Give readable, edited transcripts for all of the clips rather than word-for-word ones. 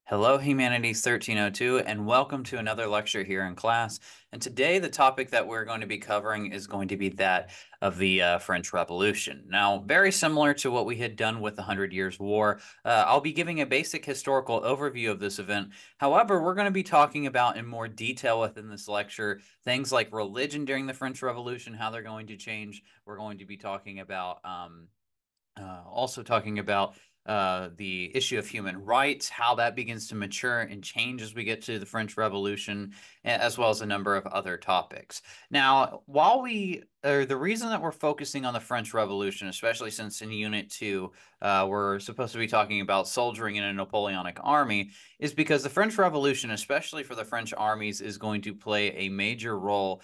Hello, Humanities 1302, and welcome to another lecture here in class. And today, the topic that we're going to be covering is going to be that of the French Revolution. Now, very similar to what we had done with the Hundred Years' War, I'll be giving a basic historical overview of this event. However, we're going to be talking about in more detail within this lecture things like religion during the French Revolution, how they're going to change. We're going to be talking about also talking about the issue of human rights, how that begins to mature and change as we get to the French Revolution, as well as a number of other topics. Now, the reason that we're focusing on the French Revolution, especially since in Unit 2, we're supposed to be talking about soldiering in a Napoleonic army, is because the French Revolution, especially for the French armies, is going to play a major role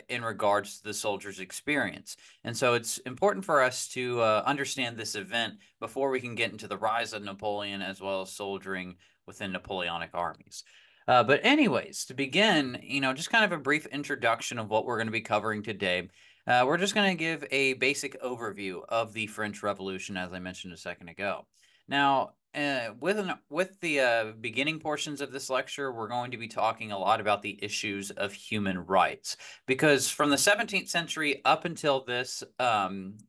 in regards to the soldiers' experience. And so it's important for us to understand this event before we can get into the rise of Napoleon as well as soldiering within Napoleonic armies. But anyways, to begin, just kind of a brief introduction of what we're going to be covering today. We're just going to give a basic overview of the French Revolution, as I mentioned a second ago. Now, with the beginning portions of this lecture, we're going to be talking a lot about the issues of human rights, because from the 17th century up until this event,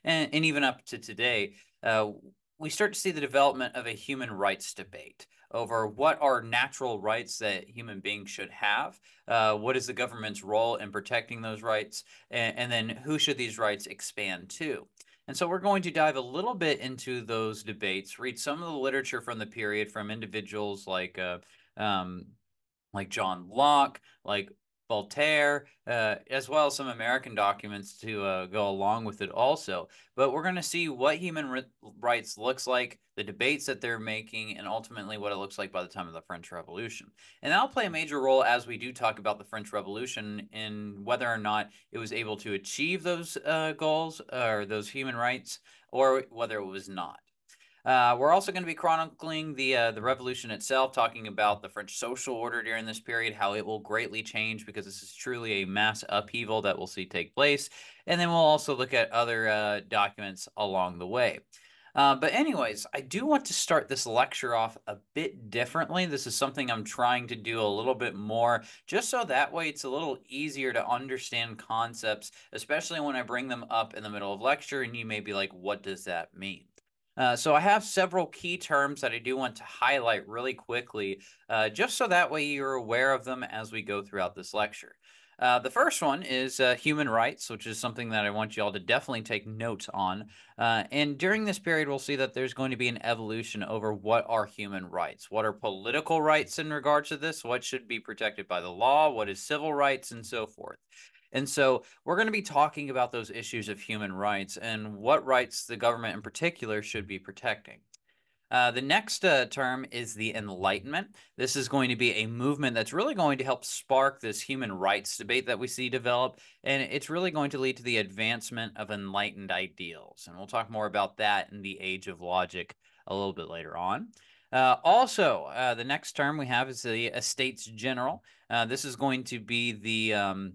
and even up to today, we start to see the development of a human rights debate over what are natural rights that human beings should have, what is the government's role in protecting those rights, and then who should these rights expand to. And so we're going to dive a little bit into those debates, read some of the literature from the period from individuals like John Locke, like Voltaire, as well as some American documents to go along with it also. But we're going to see what human rights looks like, the debates that they're making, and ultimately what it looks like by the time of the French Revolution. And that'll play a major role as we do talk about the French Revolution in whether or not it was able to achieve those goals or those human rights, or whether it was not. We're also going to be chronicling the revolution itself, talking about the French social order during this period, how it will greatly change because this is truly a mass upheaval that we'll see take place. And then we'll also look at other documents along the way. But anyways, I do want to start this lecture off a bit differently. This is something I'm trying to do a little bit more, just so that way it's a little easier to understand concepts, especially when I bring them up in the middle of lecture and you may be like, what does that mean? So I have several key terms that I do want to highlight really quickly, just so that way you're aware of them as we go throughout this lecture. The first one is human rights, which is something that I want you all to definitely take notes on. And during this period, we'll see that there's going to be an evolution over what are human rights. What are political rights in regards to this? What should be protected by the law? What is civil rights, and so forth. And so we're going to be talking about those issues of human rights and what rights the government in particular should be protecting. The next term is the Enlightenment. This is going to be a movement that's really going to help spark this human rights debate that we see develop, and it's really going to lead to the advancement of enlightened ideals. And we'll talk more about that in the Age of Logic a little bit later on. The next term we have is the Estates General. This is going to be the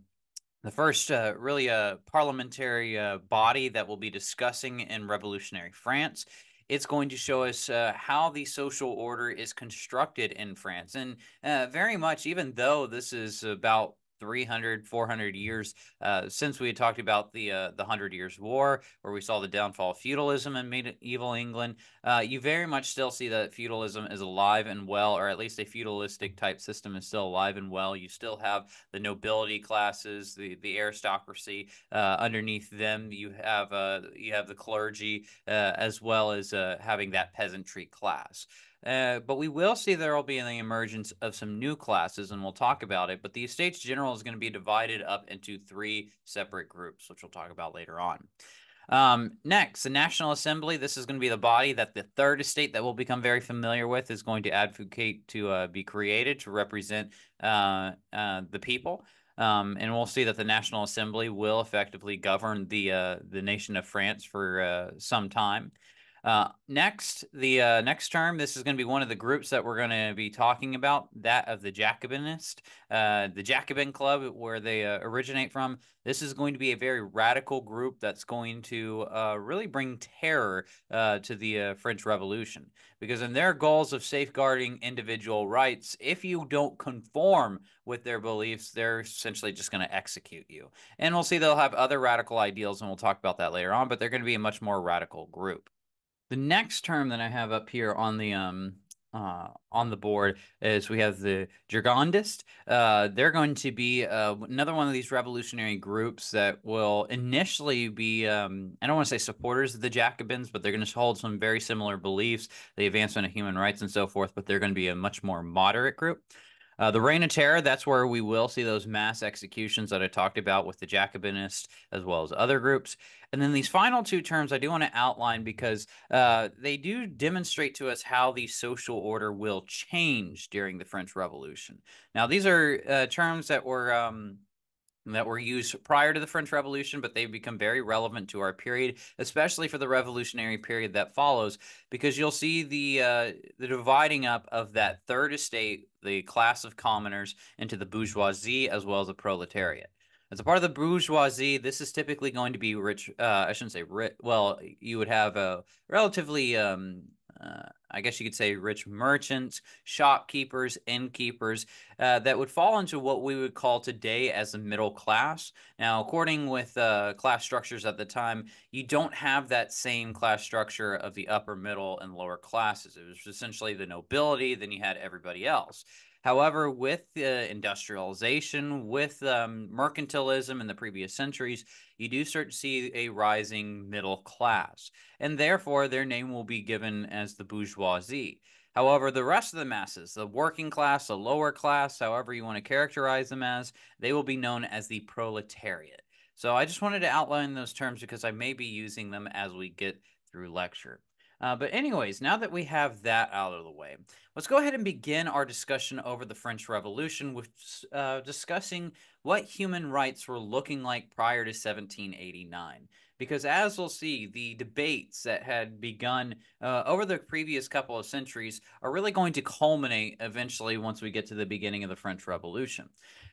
first really parliamentary body that we'll be discussing in revolutionary France. It's going to show us how the social order is constructed in France. And very much, even though this is about 300, 400 years since we had talked about the Hundred Years' War, where we saw the downfall of feudalism in medieval England, you very much still see that feudalism is alive and well, or at least a feudalistic type system is still alive and well. You still have the nobility classes, the aristocracy. Underneath them, you have the clergy, as well as having that peasantry class. But we will see there will be the emergence of some new classes, and we'll talk about it. But the Estates General is going to be divided up into three separate groups, which we'll talk about later on. Next, the National Assembly. This is going to be the body that the Third Estate that we'll become very familiar with is going to advocate to be created to represent the people. And we'll see that the National Assembly will effectively govern the nation of France for some time. Next, the next term, this is going to be one of the groups that we're going to be talking about, that of the Jacobinist, the Jacobin Club, where they originate from. This is going to be a very radical group that's going to really bring terror to the French Revolution, because in their goals of safeguarding individual rights, if you don't conform with their beliefs, they're essentially just going to execute you. And we'll see they'll have other radical ideals, and we'll talk about that later on, but they're going to be a much more radical group. The next term that I have up here on the board is we have the Girondist. They're going to be another one of these revolutionary groups that will initially be I don't want to say supporters of the Jacobins, but they're going to hold some very similar beliefs, the advancement of human rights and so forth, but they're going to be a much more moderate group. The Reign of Terror, that's where we will see those mass executions that I talked about with the Jacobinists as well as other groups. And then these final two terms I do want to outline because they do demonstrate to us how the social order will change during the French Revolution. Now, these are terms that were used prior to the French Revolution, but they've become very relevant to our period, especially for the revolutionary period that follows, because you'll see the dividing up of that third estate, the class of commoners, into the bourgeoisie as well as the proletariat. As a part of the bourgeoisie, this is typically going to be rich. I shouldn't say rich. Well, you would have a relatively I guess you could say rich merchants, shopkeepers, innkeepers, that would fall into what we would call today as the middle class. Now, according with class structures at the time, you don't have that same class structure of the upper middle and lower classes. It was essentially the nobility, then you had everybody else. However, with industrialization, with mercantilism in the previous centuries, you do start to see a rising middle class, and therefore their name will be given as the bourgeoisie. However, the rest of the masses, the working class, the lower class, however you want to characterize them as, they will be known as the proletariat. So I just wanted to outline those terms because I may be using them as we get through lecture. But anyways, now that we have that out of the way, let's go ahead and begin our discussion over the French Revolution with discussing what human rights were looking like prior to 1789. Because as we'll see, the debates that had begun over the previous couple of centuries are really going to culminate eventually once we get to the beginning of the French Revolution.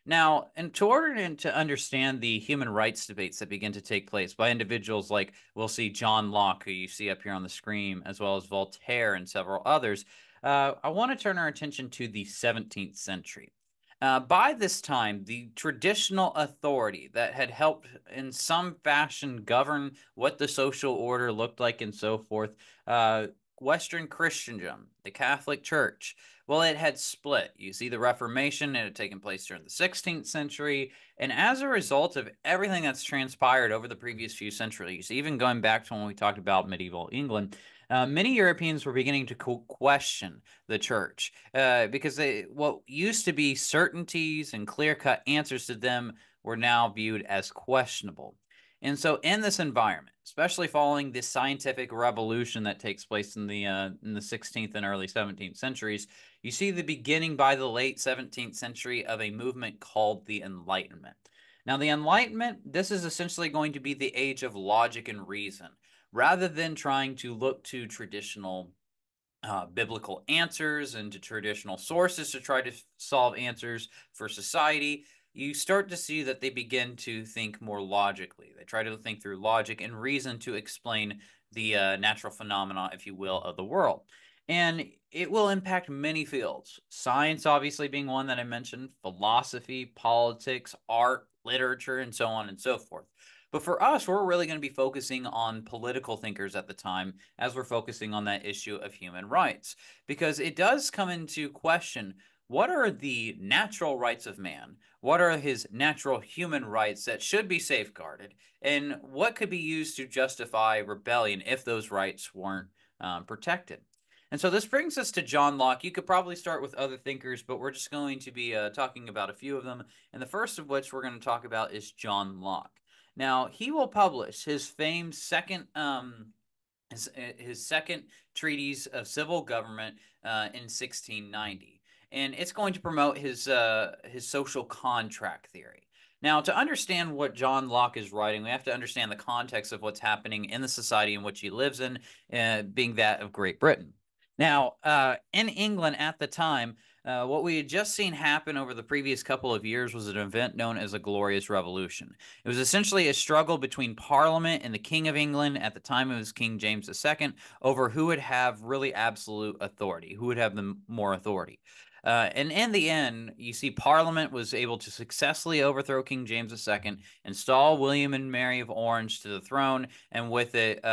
Now, in order to understand the human rights debates that begin to take place by individuals like we'll see John Locke, who you see up here on the screen, as well as Voltaire and several others, I want to turn our attention to the 17th century. By this time, the traditional authority that had helped in some fashion govern what the social order looked like and so forth, Western Christendom, the Catholic Church, well, it had split. You see, the Reformation, it had taken place during the 16th century. And as a result of everything that's transpired over the previous few centuries, even going back to when we talked about medieval England, many Europeans were beginning to question the church because what used to be certainties and clear-cut answers to them were now viewed as questionable. And so in this environment, especially following this scientific revolution that takes place in the 16th and early 17th centuries, you see the beginning by the late 17th century of a movement called the Enlightenment. Now, the Enlightenment, this is essentially going to be the age of logic and reason. Rather than trying to look to traditional biblical answers and to traditional sources to try to solve answers for society, you start to see that they begin to think more logically. They try to think through logic and reason to explain the natural phenomena, if you will, of the world. And it will impact many fields. Science, obviously, being one that I mentioned, philosophy, politics, art, literature, and so on and so forth. But for us, we're really going to be focusing on political thinkers at the time as we're focusing on that issue of human rights, because it does come into question what are the natural rights of man? What are his natural human rights that should be safeguarded? And what could be used to justify rebellion if those rights weren't protected? And so this brings us to John Locke. You could probably start with other thinkers, but we're just going to be talking about a few of them. And the first of which we're going to talk about is John Locke. Now, he will publish his famed his second treatise of civil government in 1690, and it's going to promote his social contract theory. Now, to understand what John Locke is writing, we have to understand the context of what's happening in the society in which he lives in, being that of Great Britain. Now, in England at the time, what we had just seen happen over the previous couple of years was an event known as a Glorious Revolution. It was essentially a struggle between Parliament and the King of England, at the time it was King James II, over who would have really absolute authority, who would have the more authority. And in the end, you see Parliament was able to successfully overthrow King James II, install William and Mary of Orange to the throne, and with it,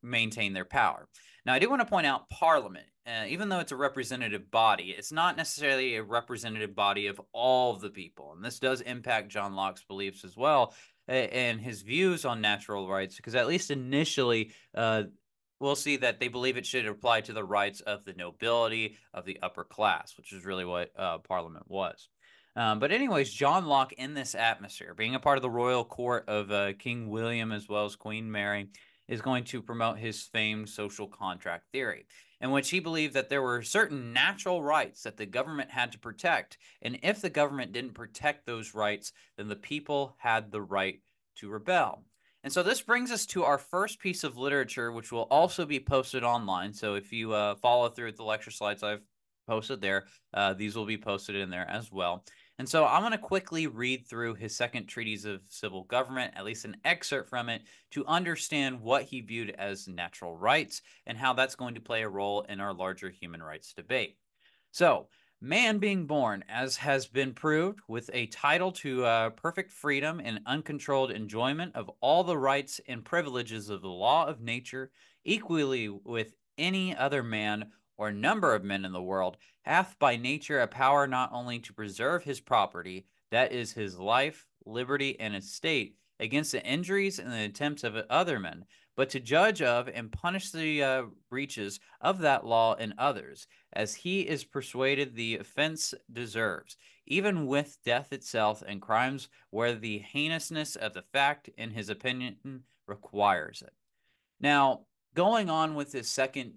maintain their power. Now, I do want to point out Parliament, even though it's a representative body, it's not necessarily a representative body of all of the people. And this does impact John Locke's beliefs as well, and his views on natural rights, because at least initially, we'll see that they believe it should apply to the rights of the nobility, of the upper class, which is really what Parliament was. But anyways, John Locke, in this atmosphere, being a part of the royal court of King William as well as Queen Mary, is going to promote his famed social contract theory, in which he believed that there were certain natural rights that the government had to protect, and if the government didn't protect those rights, then the people had the right to rebel. And so this brings us to our first piece of literature, which will also be posted online. So if you follow through with the lecture slides I've posted there, these will be posted in there as well. And so I'm going to quickly read through his second treatise of civil government, at least an excerpt from it, to understand what he viewed as natural rights and how that's going to play a role in our larger human rights debate. So, man being born, as has been proved, with a title to perfect freedom and uncontrolled enjoyment of all the rights and privileges of the law of nature, equally with any other man or number of men in the world, hath by nature a power not only to preserve his property, that is his life, liberty, and estate, against the injuries and the attempts of other men, but to judge of and punish the breaches of that law in others, as he is persuaded the offense deserves, even with death itself and crimes where the heinousness of the fact, in his opinion, requires it. Now, going on with this second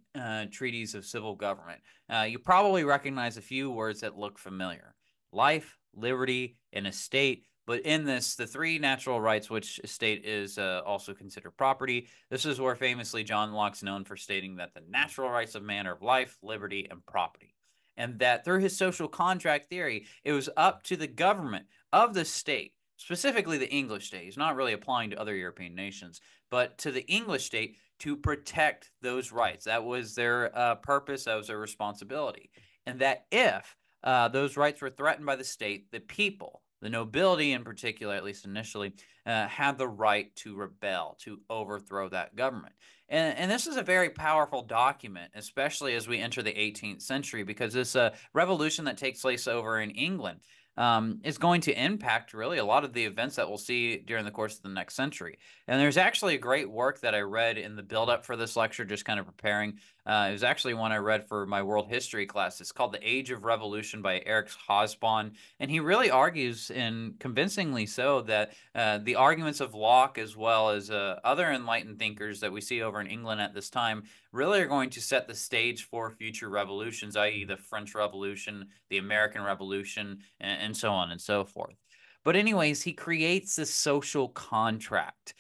treatise of civil government, you probably recognize a few words that look familiar: life, liberty, and estate. But in this, the three natural rights, which estate is also considered property, this is where famously John Locke's known for stating that the natural rights of man are of life, liberty, and property. And that through his social contract theory, it was up to the government of the state, specifically the English state. He's not really applying to other European nations, but to the English state, to protect those rights. That was their purpose, that was their responsibility. And that if those rights were threatened by the state, the people, the nobility in particular, at least initially, had the right to rebel, to overthrow that government. And this is a very powerful document, especially as we enter the 18th century, because this revolution that takes place over in England is going to impact really a lot of the events that we'll see during the course of the next century. And there's actually a great work that I read in the build-up for this lecture, just kind of preparing. It was actually one I read for my world history class. It's called The Age of Revolution by Eric Hobsbawm. And he really argues, and convincingly so, that the arguments of Locke as well as other enlightened thinkers that we see over in England at this time really are going to set the stage for future revolutions, i.e. the French Revolution, the American Revolution, and so on and so forth. But anyways, he creates this social contract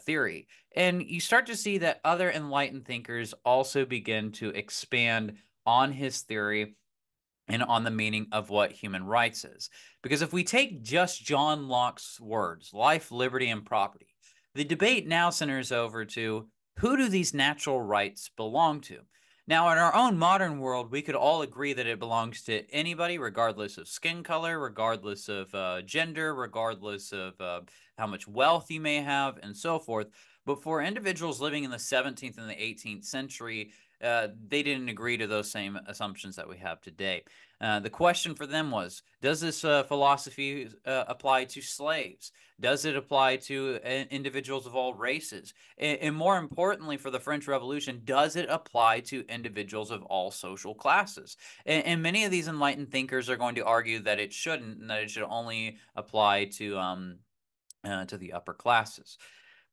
theory. And you start to see that other enlightened thinkers also begin to expand on his theory and on the meaning of what human rights is. Because if we take just John Locke's words, life, liberty, and property, the debate now centers over to who do these natural rights belong to? Now, in our own modern world, we could all agree that it belongs to anybody, regardless of skin color, regardless of gender, regardless of how much wealth you may have, and so forth. But for individuals living in the 17th and the 18th century, they didn't agree to those same assumptions that we have today. The question for them was, does this philosophy apply to slaves? Does it apply to individuals of all races? And more importantly, for the French Revolution, does it apply to individuals of all social classes? And many of these enlightened thinkers are going to argue that it shouldn't, and that it should only apply to the upper classes.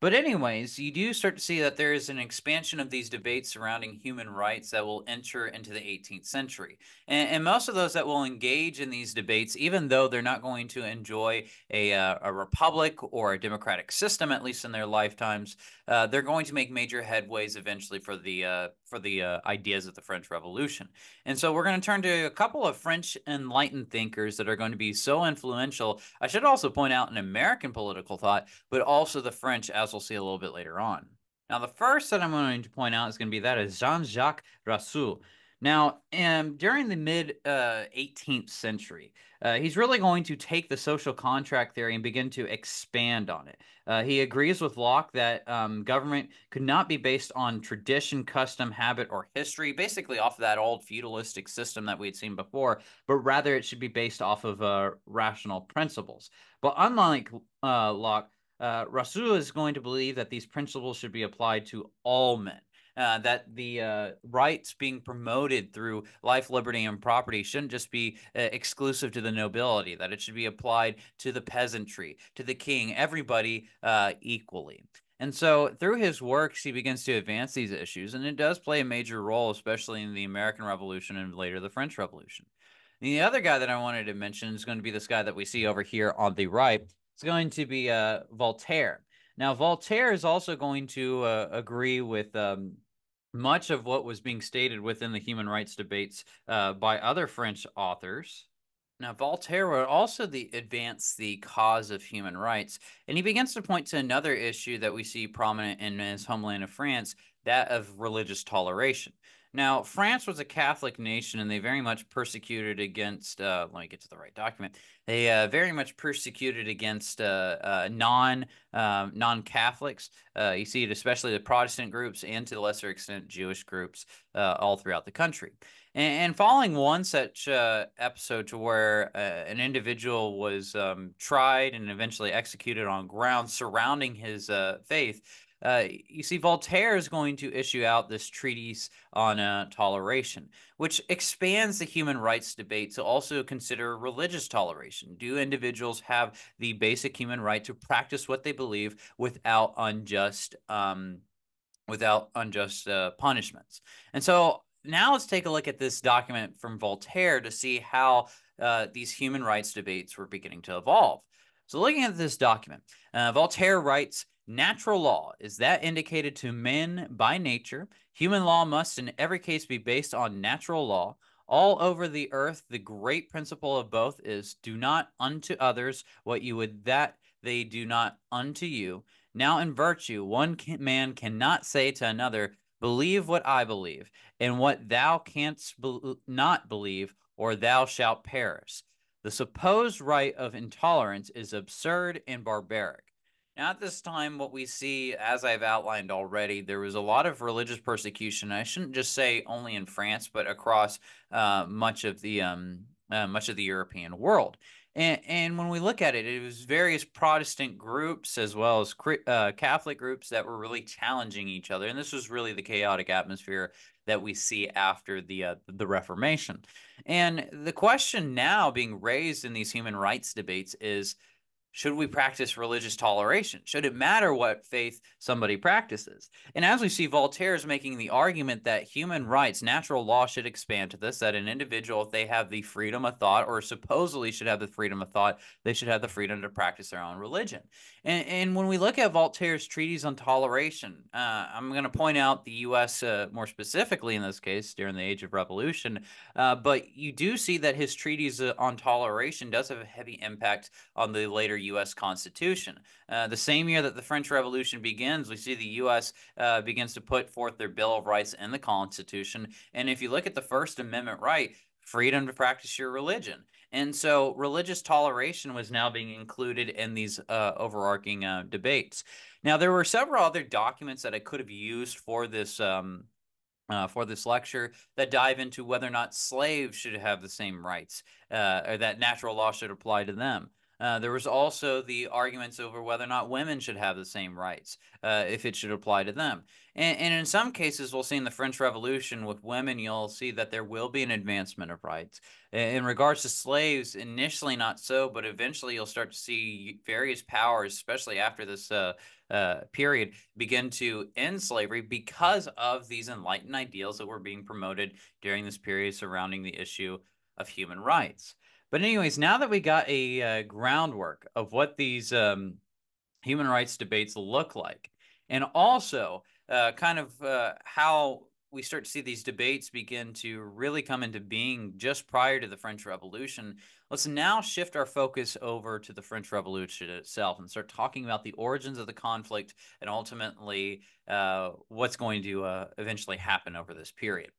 But anyways, you do start to see that there is an expansion of these debates surrounding human rights that will enter into the 18th century. And most of those that will engage in these debates, even though they're not going to enjoy a republic or a democratic system, at least in their lifetimes, they're going to make major headways eventually for the ideas of the French Revolution. And so we're going to turn to a couple of French Enlightened thinkers that are going to be so influential. I should also point out in American political thought, but also the French, as we'll see a little bit later on. Now, the first that I'm going to point out is going to be that of Jean-Jacques Rousseau. Now, during the mid 18th century, he's really going to take the social contract theory and begin to expand on it. He agrees with Locke that government could not be based on tradition, custom, habit, or history, basically off of that old feudalistic system that we had seen before, but rather it should be based off of rational principles. But unlike Locke, Rousseau is going to believe that these principles should be applied to all men. That the rights being promoted through life, liberty, and property shouldn't just be exclusive to the nobility, that it should be applied to the peasantry, to the king, everybody equally. And so through his works, he begins to advance these issues, and it does play a major role, especially in the American Revolution and later the French Revolution. And the other guy that I wanted to mention is going to be this guy that we see over here on the right. It's going to be Voltaire. Now, Voltaire is also going to agree with much of what was being stated within the human rights debates by other French authors. Now, Voltaire would also advance the cause of human rights, and he begins to point to another issue that we see prominent in his homeland of France, that of religious toleration. Now, France was a Catholic nation, and they very much persecuted against, let me get to the right document. They very much persecuted against non-Catholics. You see it especially the Protestant groups and to a lesser extent Jewish groups all throughout the country. And following one such episode to where an individual was tried and eventually executed on grounds surrounding his faith, you see Voltaire is going to issue out this treatise on toleration, which expands the human rights debate to also consider religious toleration. Do individuals have the basic human right to practice what they believe without unjust punishments? And so now let's take a look at this document from Voltaire to see how these human rights debates were beginning to evolve. So looking at this document, Voltaire writes, "Natural law is that indicated to men by nature. Human law must in every case be based on natural law. All over the earth, the great principle of both is, do not unto others what you would that they do not unto you. Now in virtue, one man cannot say to another, believe what I believe, and what thou canst not believe, or thou shalt perish. The supposed right of intolerance is absurd and barbaric." Now, at this time, what we see, as I've outlined already, there was a lot of religious persecution. I shouldn't just say only in France, but across much of the European world. And when we look at it, it was various Protestant groups as well as Catholic groups that were really challenging each other. And this was really the chaotic atmosphere that we see after the Reformation. And the question now being raised in these human rights debates is, should we practice religious toleration? Should it matter what faith somebody practices? And as we see, Voltaire is making the argument that human rights, natural law should expand to this, that an individual, if they have the freedom of thought, or supposedly should have the freedom of thought, they should have the freedom to practice their own religion. And when we look at Voltaire's treatise on toleration, I'm going to point out the U.S. More specifically in this case during the Age of Revolution, but you do see that his treatise on toleration does have a heavy impact on the later U.S. Constitution. The same year that the French Revolution begins, we see the U.S. Begins to put forth their Bill of Rights in the Constitution. And if you look at the First Amendment right, freedom to practice your religion. And so religious toleration was now being included in these overarching debates. Now, there were several other documents that I could have used for this lecture that dive into whether or not slaves should have the same rights, or that natural law should apply to them. There was also the arguments over whether or not women should have the same rights, if it should apply to them. And in some cases, we'll see in the French Revolution with women, you'll see that there will be an advancement of rights. In regards to slaves, initially not so, but eventually you'll start to see various powers, especially after this period begin to end slavery because of these enlightened ideals that were being promoted during this period surrounding the issue of human rights. But anyways, now that we got a groundwork of what these human rights debates look like, and also kind of how we start to see these debates begin to really come into being just prior to the French Revolution, let's now shift our focus over to the French Revolution itself and start talking about the origins of the conflict and ultimately what's going to eventually happen over this period.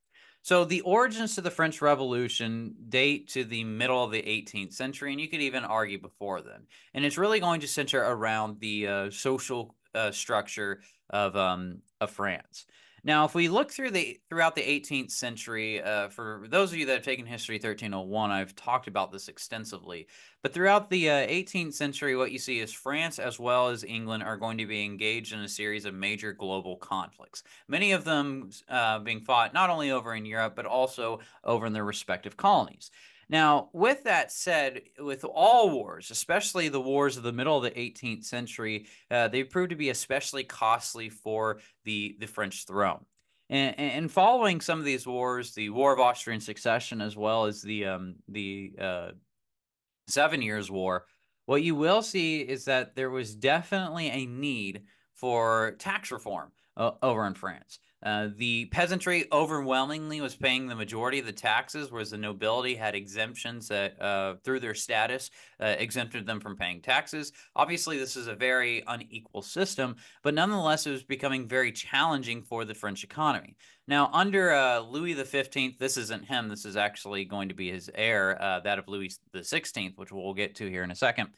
So the origins to the French Revolution date to the middle of the 18th century, and you could even argue before then. And it's really going to center around the social structure of France. Now, if we look throughout the 18th century, for those of you that have taken History 1301, I've talked about this extensively. But throughout the 18th century, what you see is France as well as England are going to be engaged in a series of major global conflicts. Many of them being fought not only over in Europe, but also over in their respective colonies. Now, with that said, with all wars, especially the wars of the middle of the 18th century, they proved to be especially costly for the French throne. And following some of these wars, the War of Austrian Succession, as well as the 7 Years' War, what you will see is that there was definitely a need for tax reform over in France. The peasantry overwhelmingly was paying the majority of the taxes, whereas the nobility had exemptions that, through their status, exempted them from paying taxes. Obviously, this is a very unequal system, but nonetheless, it was becoming very challenging for the French economy. Now, under Louis XV, this isn't him. This is actually going to be his heir, that of Louis XVI, which we'll get to here in a second.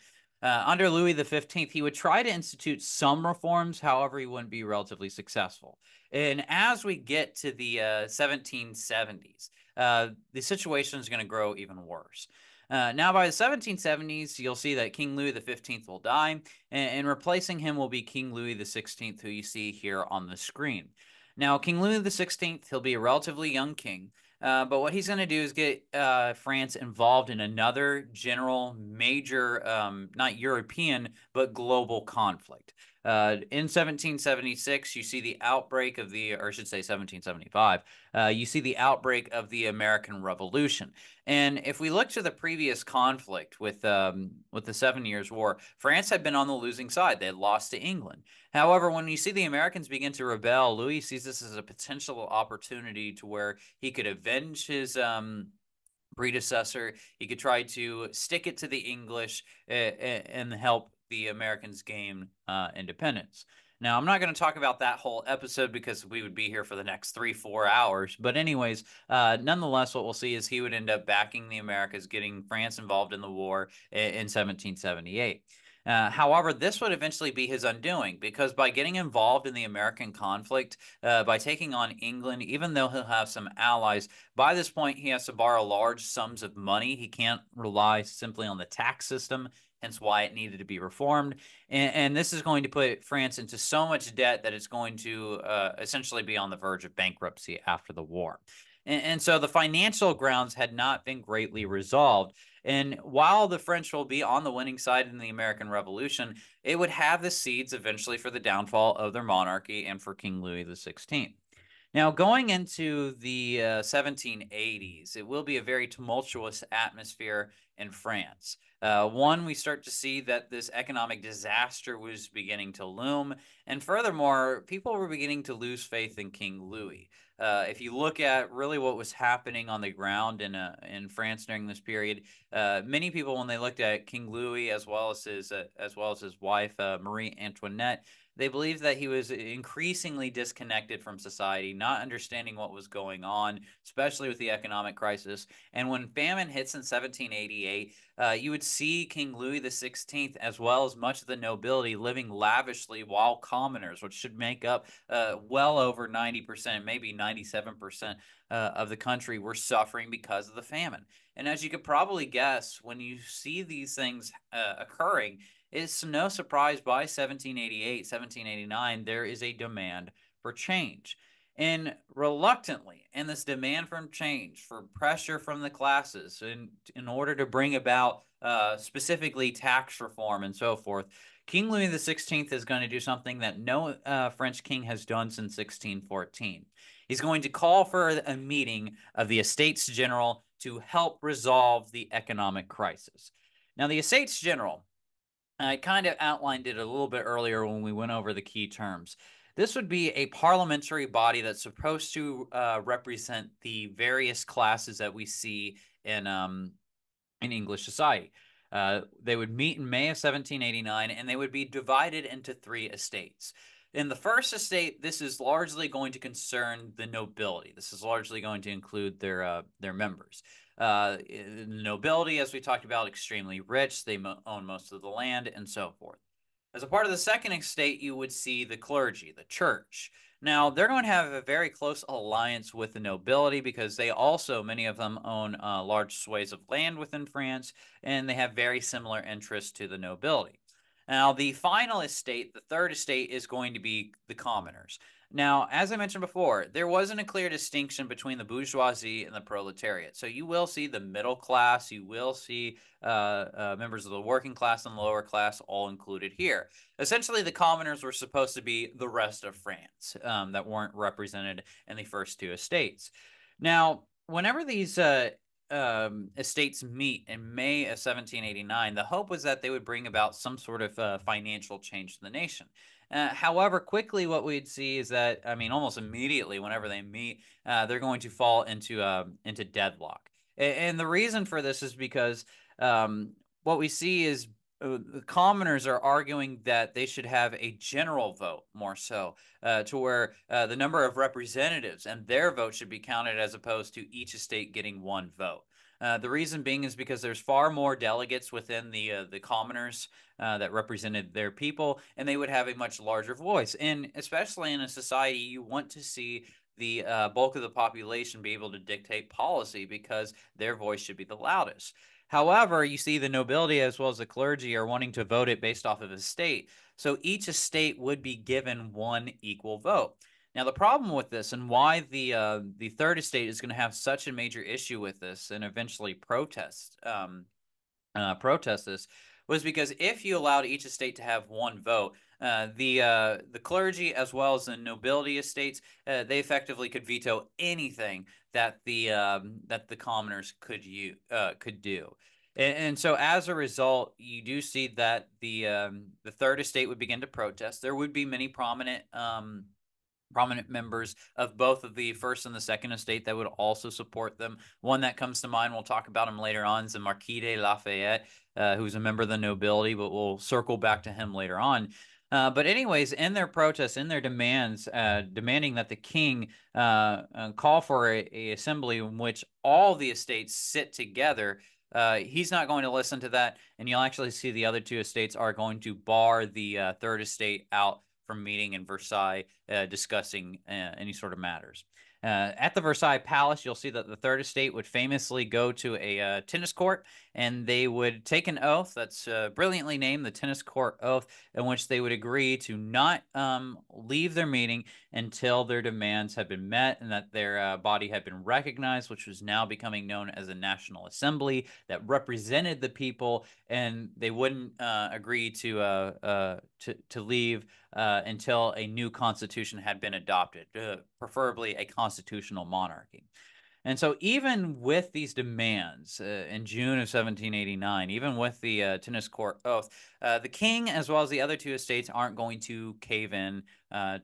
Under Louis XV, he would try to institute some reforms. However, he wouldn't be relatively successful. And as we get to the 1770s, the situation is going to grow even worse. Now, by the 1770s, you'll see that King Louis XV will die, and replacing him will be King Louis XVI, who you see here on the screen. Now, King Louis XVI, he'll be a relatively young king, but what he's going to do is get France involved in another general, major, not European, but global conflict. In 1776, you see the outbreak of or I should say 1775, you see the outbreak of the American Revolution. And if we look to the previous conflict with the 7 Years' War, France had been on the losing side. They had lost to England. However, when you see the Americans begin to rebel, Louis sees this as a potential opportunity to where he could avenge his predecessor. He could try to stick it to the English and help the Americans gain independence. Now, I'm not going to talk about that whole episode because we would be here for the next 3-4 hours. But anyways, nonetheless, what we'll see is he would end up backing the Americas, getting France involved in the war in 1778. However, this would eventually be his undoing because by getting involved in the American conflict, by taking on England, even though he'll have some allies, by this point he has to borrow large sums of money. He can't rely simply on the tax system, hence why it needed to be reformed. And this is going to put France into so much debt that it's going to essentially be on the verge of bankruptcy after the war. And so the financial grounds had not been greatly resolved. And while the French will be on the winning side in the American Revolution, it would have the seeds eventually for the downfall of their monarchy and for King Louis XVI. Now, going into the 1780s, it will be a very tumultuous atmosphere in France. One, we start to see that this economic disaster was beginning to loom. And furthermore, people were beginning to lose faith in King Louis. If you look at really what was happening on the ground in France during this period, many people, when they looked at King Louis as well as his wife Marie Antoinette, they believed that he was increasingly disconnected from society, not understanding what was going on, especially with the economic crisis. And when famine hits in 1788, you would see King Louis XVI, as well as much of the nobility, living lavishly, while commoners, which should make up well over 90%, maybe 97% of the country, were suffering because of the famine. And as you could probably guess, when you see these things occurring, it's no surprise by 1788, 1789, there is a demand for change. And reluctantly, and this demand for change, for pressure from the classes, in order to bring about specifically tax reform and so forth, King Louis XVI is going to do something that no French king has done since 1614. He's going to call for a meeting of the Estates General to help resolve the economic crisis. Now, the Estates General, I kind of outlined it a little bit earlier when we went over the key terms. This would be a parliamentary body that's supposed to represent the various classes that we see in English society. They would meet in May of 1789, and they would be divided into three estates. In the first estate, this is largely going to concern the nobility. This is largely going to include their members. The nobility, as we talked about, extremely rich. They own most of the land and so forth. As a part of the second estate, you would see the clergy, the church. Now, they're going to have a very close alliance with the nobility because they also, many of them, own large swathes of land within France, and they have very similar interests to the nobility. Now, the final estate, the third estate, is going to be the commoners. Now, as I mentioned before, there wasn't a clear distinction between the bourgeoisie and the proletariat. So you will see the middle class, you will see members of the working class and the lower class all included here. Essentially, the commoners were supposed to be the rest of France that weren't represented in the first two estates. Now, whenever these estates meet in May of 1789, the hope was that they would bring about some sort of financial change to the nation. However, quickly what we'd see is that, I mean, almost immediately, whenever they meet, they're going to fall into deadlock. And the reason for this is because what we see is the commoners are arguing that they should have a general vote more so, to where the number of representatives and their vote should be counted as opposed to each estate getting one vote. The reason being is because there's far more delegates within the commoners that represented their people, and they would have a much larger voice. And especially in a society, you want to see the bulk of the population be able to dictate policy because their voice should be the loudest. However, you see the nobility as well as the clergy are wanting to vote it based off of estate. So each estate would be given one equal vote. Now, the problem with this and why the third estate is going to have such a major issue with this and eventually protest this was because if you allowed each estate to have one vote, the clergy as well as the nobility estates, they effectively could veto anything that the commoners could do. And so as a result, you do see that the third estate would begin to protest. There would be many prominent members of both of the first and the second estate that would also support them. One that comes to mind, we'll talk about him later on, is the Marquis de Lafayette, who's a member of the nobility, but we'll circle back to him later on. But anyways, in their protests, in their demands, demanding that the king call for a assembly in which all the estates sit together, he's not going to listen to that, and you'll actually see the other two estates are going to bar the third estate out from meeting in Versailles, discussing any sort of matters. At the Versailles Palace, you'll see that the third estate would famously go to a tennis court, and they would take an oath that's brilliantly named the Tennis Court Oath, in which they would agree to not leave their meeting until their demands had been met and that their body had been recognized, which was now becoming known as a National Assembly that represented the people, and they wouldn't agree to leave until a new constitution had been adopted, preferably a constitutional monarchy. And so, even with these demands in June of 1789, even with the tennis court oath, the king, as well as the other two estates, aren't going to cave in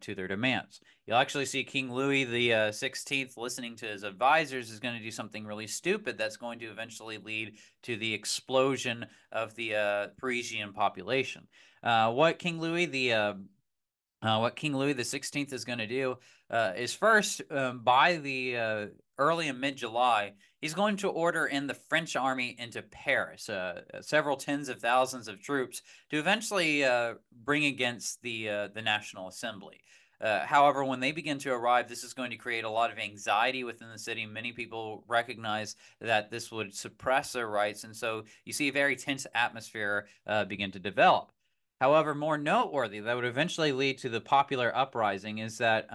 to their demands. You'll actually see King Louis the 16th listening to his advisors is going to do something really stupid that's going to eventually lead to the explosion of the Parisian population. What King Louis the 16th is going to do is first, by the early and mid-July, he's going to order in the French army into Paris, several tens of thousands of troops, to eventually bring against the National Assembly. However, when they begin to arrive, this is going to create a lot of anxiety within the city. Many people recognize that this would suppress their rights, and so you see a very tense atmosphere begin to develop. However, more noteworthy, that would eventually lead to the popular uprising, is that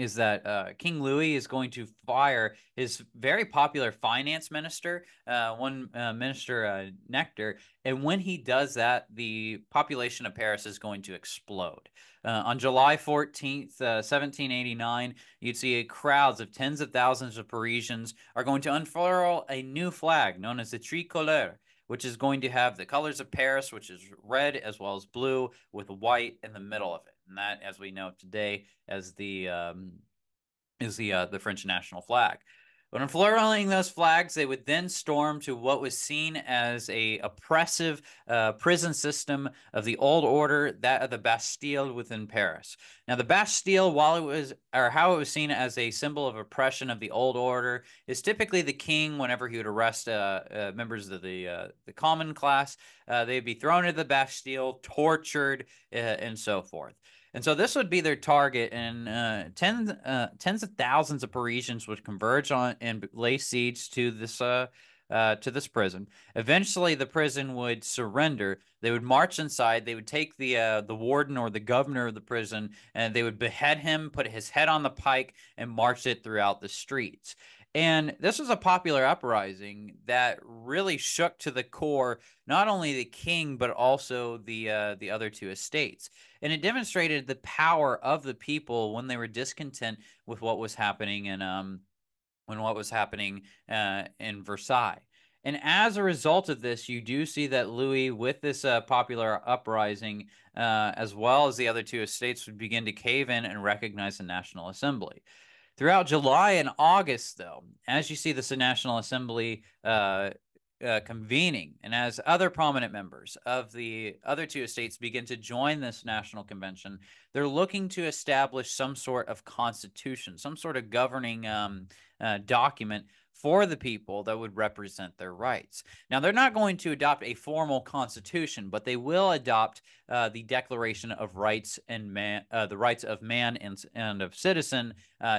is that King Louis is going to fire his very popular finance minister, Minister Nectar, and when he does that, the population of Paris is going to explode. On July 14th, 1789, you'd see crowds of tens of thousands of Parisians are going to unfurl a new flag known as the tricolore, which is going to have the colors of Paris, which is red as well as blue, with white in the middle of it. And that, as we know today, as the French national flag. When unfurling those flags, they would then storm to what was seen as a oppressive prison system of the old order, that of the Bastille within Paris. Now, the Bastille, while it was, or how it was seen as a symbol of oppression of the old order, is typically the king, whenever he would arrest members of the common class, they'd be thrown into the Bastille, tortured, and so forth. And so this would be their target, and tens of thousands of Parisians would converge on and lay siege to this prison. Eventually, the prison would surrender. They would march inside. They would take the warden or the governor of the prison, and they would behead him, put his head on the pike, and march it throughout the streets. And this was a popular uprising that really shook to the core not only the king but also the other two estates. And it demonstrated the power of the people when they were discontent with what was happening in Versailles. And as a result of this, you do see that Louis, with this popular uprising, as well as the other two estates, would begin to cave in and recognize the National Assembly. Throughout July and August, though, as you see this National Assembly convening, and as other prominent members of the other two estates begin to join this national convention, they're looking to establish some sort of constitution, some sort of governing document for the people that would represent their rights. Now, they're not going to adopt a formal constitution, but they will adopt the Declaration of Rights and the rights of man and of citizen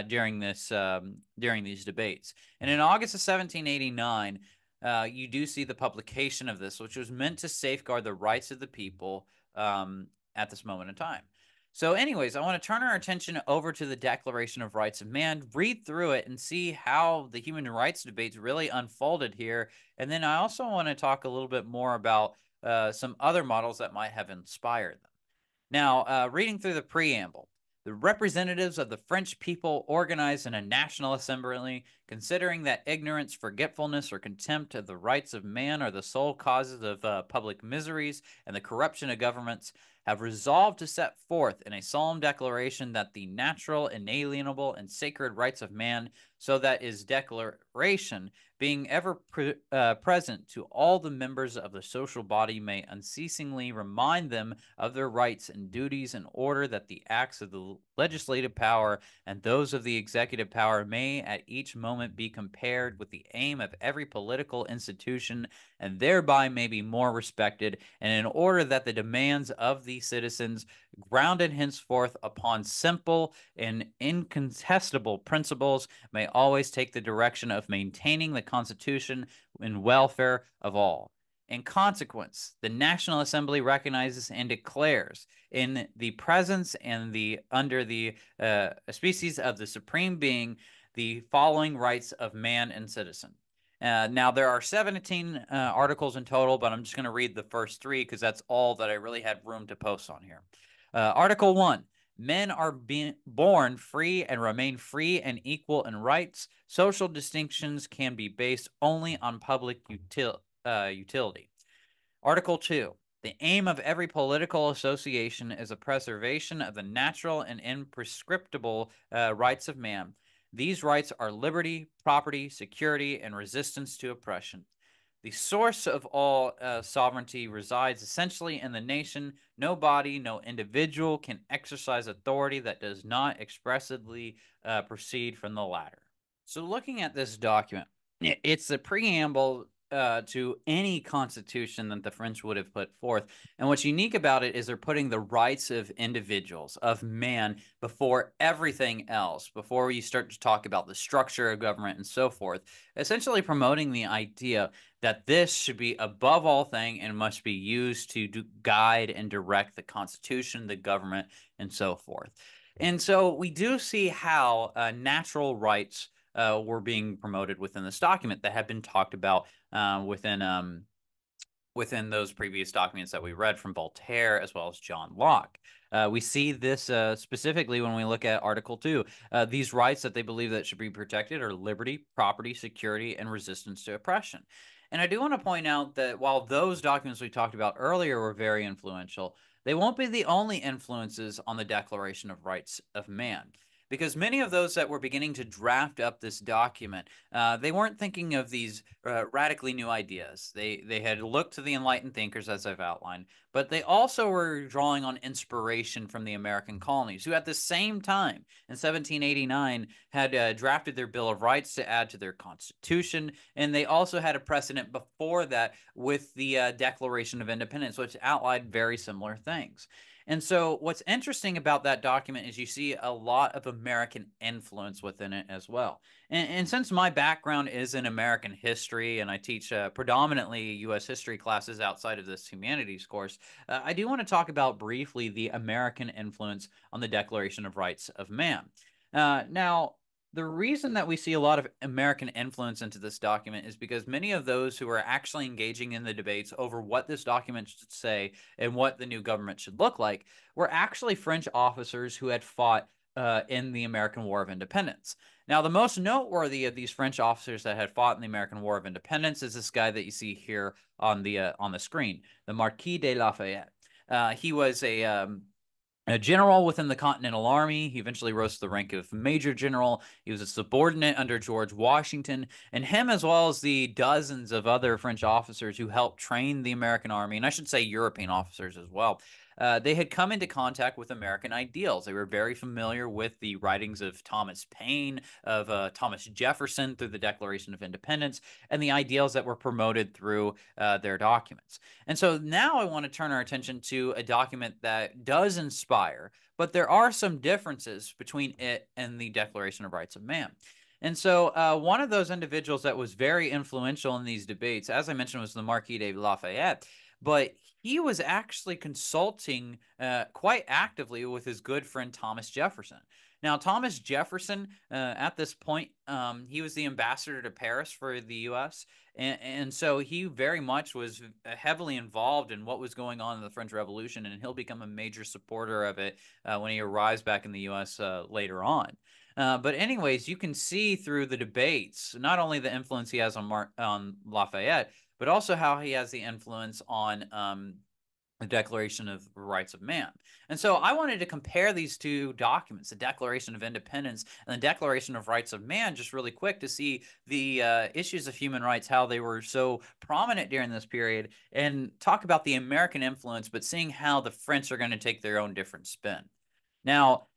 during these debates. And in August of 1789, you do see the publication of this, which was meant to safeguard the rights of the people at this moment in time. So anyways, I want to turn our attention over to the Declaration of Rights of Man, read through it, and see how the human rights debates really unfolded here. And then I also want to talk a little bit more about some other models that might have inspired them. Now, reading through the preamble, the representatives of the French people organized in a national assembly, considering that ignorance, forgetfulness, or contempt of the rights of man are the sole causes of public miseries and the corruption of governments, have resolved to set forth in a solemn declaration that the natural, inalienable, and sacred rights of man, so that is declaration, being ever present to all the members of the social body, may unceasingly remind them of their rights and duties, in order that the acts of the legislative power and those of the executive power may at each moment be compared with the aim of every political institution, and thereby may be more respected, and in order that the demands of the citizens, grounded henceforth upon simple and incontestable principles, may always take the direction of maintaining the Constitution and welfare of all. In consequence, the National Assembly recognizes and declares, in the presence and under the species of the Supreme Being, the following rights of man and citizen. Now, there are 17 articles in total, but I'm just going to read the first three because that's all that I really had room to post on here. Article 1. Men are born free and remain free and equal in rights. Social distinctions can be based only on public utility. Article 2. The aim of every political association is a preservation of the natural and imprescriptible rights of man. These rights are liberty, property, security, and resistance to oppression. The source of all sovereignty resides essentially in the nation. No body, no individual can exercise authority that does not expressly proceed from the latter. So looking at this document, it's the preamble to any constitution that the French would have put forth. And what's unique about it is they're putting the rights of individuals, of man, before everything else, before you start to talk about the structure of government and so forth, essentially promoting the idea that this should be above all thing and must be used to guide and direct the Constitution, the government, and so forth. And so we do see how natural rights were being promoted within this document that had been talked about within those previous documents that we read from Voltaire as well as John Locke. We see this specifically when we look at Article 2. These rights that they believe that should be protected are liberty, property, security, and resistance to oppression. And I do want to point out that while those documents we talked about earlier were very influential, they won't be the only influences on the Declaration of Rights of Man. Because many of those that were beginning to draft up this document, they weren't thinking of these radically new ideas. They had looked to the enlightened thinkers, as I've outlined, but they also were drawing on inspiration from the American colonies, who at the same time in 1789 had drafted their Bill of Rights to add to their Constitution, and they also had a precedent before that with the Declaration of Independence, which outlined very similar things. And so, what's interesting about that document is you see a lot of American influence within it as well. And since my background is in American history and I teach predominantly U.S. history classes outside of this humanities course, I do want to talk about briefly the American influence on the Declaration of Rights of Man. Now, the reason that we see a lot of American influence into this document is because many of those who are actually engaging in the debates over what this document should say and what the new government should look like were actually French officers who had fought in the American War of Independence. Now, the most noteworthy of these French officers that had fought in the American War of Independence is this guy that you see here on the screen, the Marquis de Lafayette. He was a general within the Continental Army. He eventually rose to the rank of Major General. He was a subordinate under George Washington, and him, as well as the dozens of other French officers who helped train the American Army, and I should say European officers as well, they had come into contact with American ideals. They were very familiar with the writings of Thomas Paine, of Thomas Jefferson through the Declaration of Independence, and the ideals that were promoted through their documents. And so now I want to turn our attention to a document that does inspire, but there are some differences between it and the Declaration of Rights of Man. And so one of those individuals that was very influential in these debates, as I mentioned, was the Marquis de Lafayette, but he was actually consulting quite actively with his good friend Thomas Jefferson. Now, Thomas Jefferson, at this point, he was the ambassador to Paris for the U.S., and so he very much was heavily involved in what was going on in the French Revolution, and he'll become a major supporter of it when he arrives back in the U.S. Later on. But anyways, you can see through the debates not only the influence he has on Lafayette, but also how he has the influence on the Declaration of Rights of Man. And so I wanted to compare these two documents, the Declaration of Independence and the Declaration of Rights of Man, just really quick to see the issues of human rights, how they were so prominent during this period, and talk about the American influence, but seeing how the French are going to take their own different spin. Now,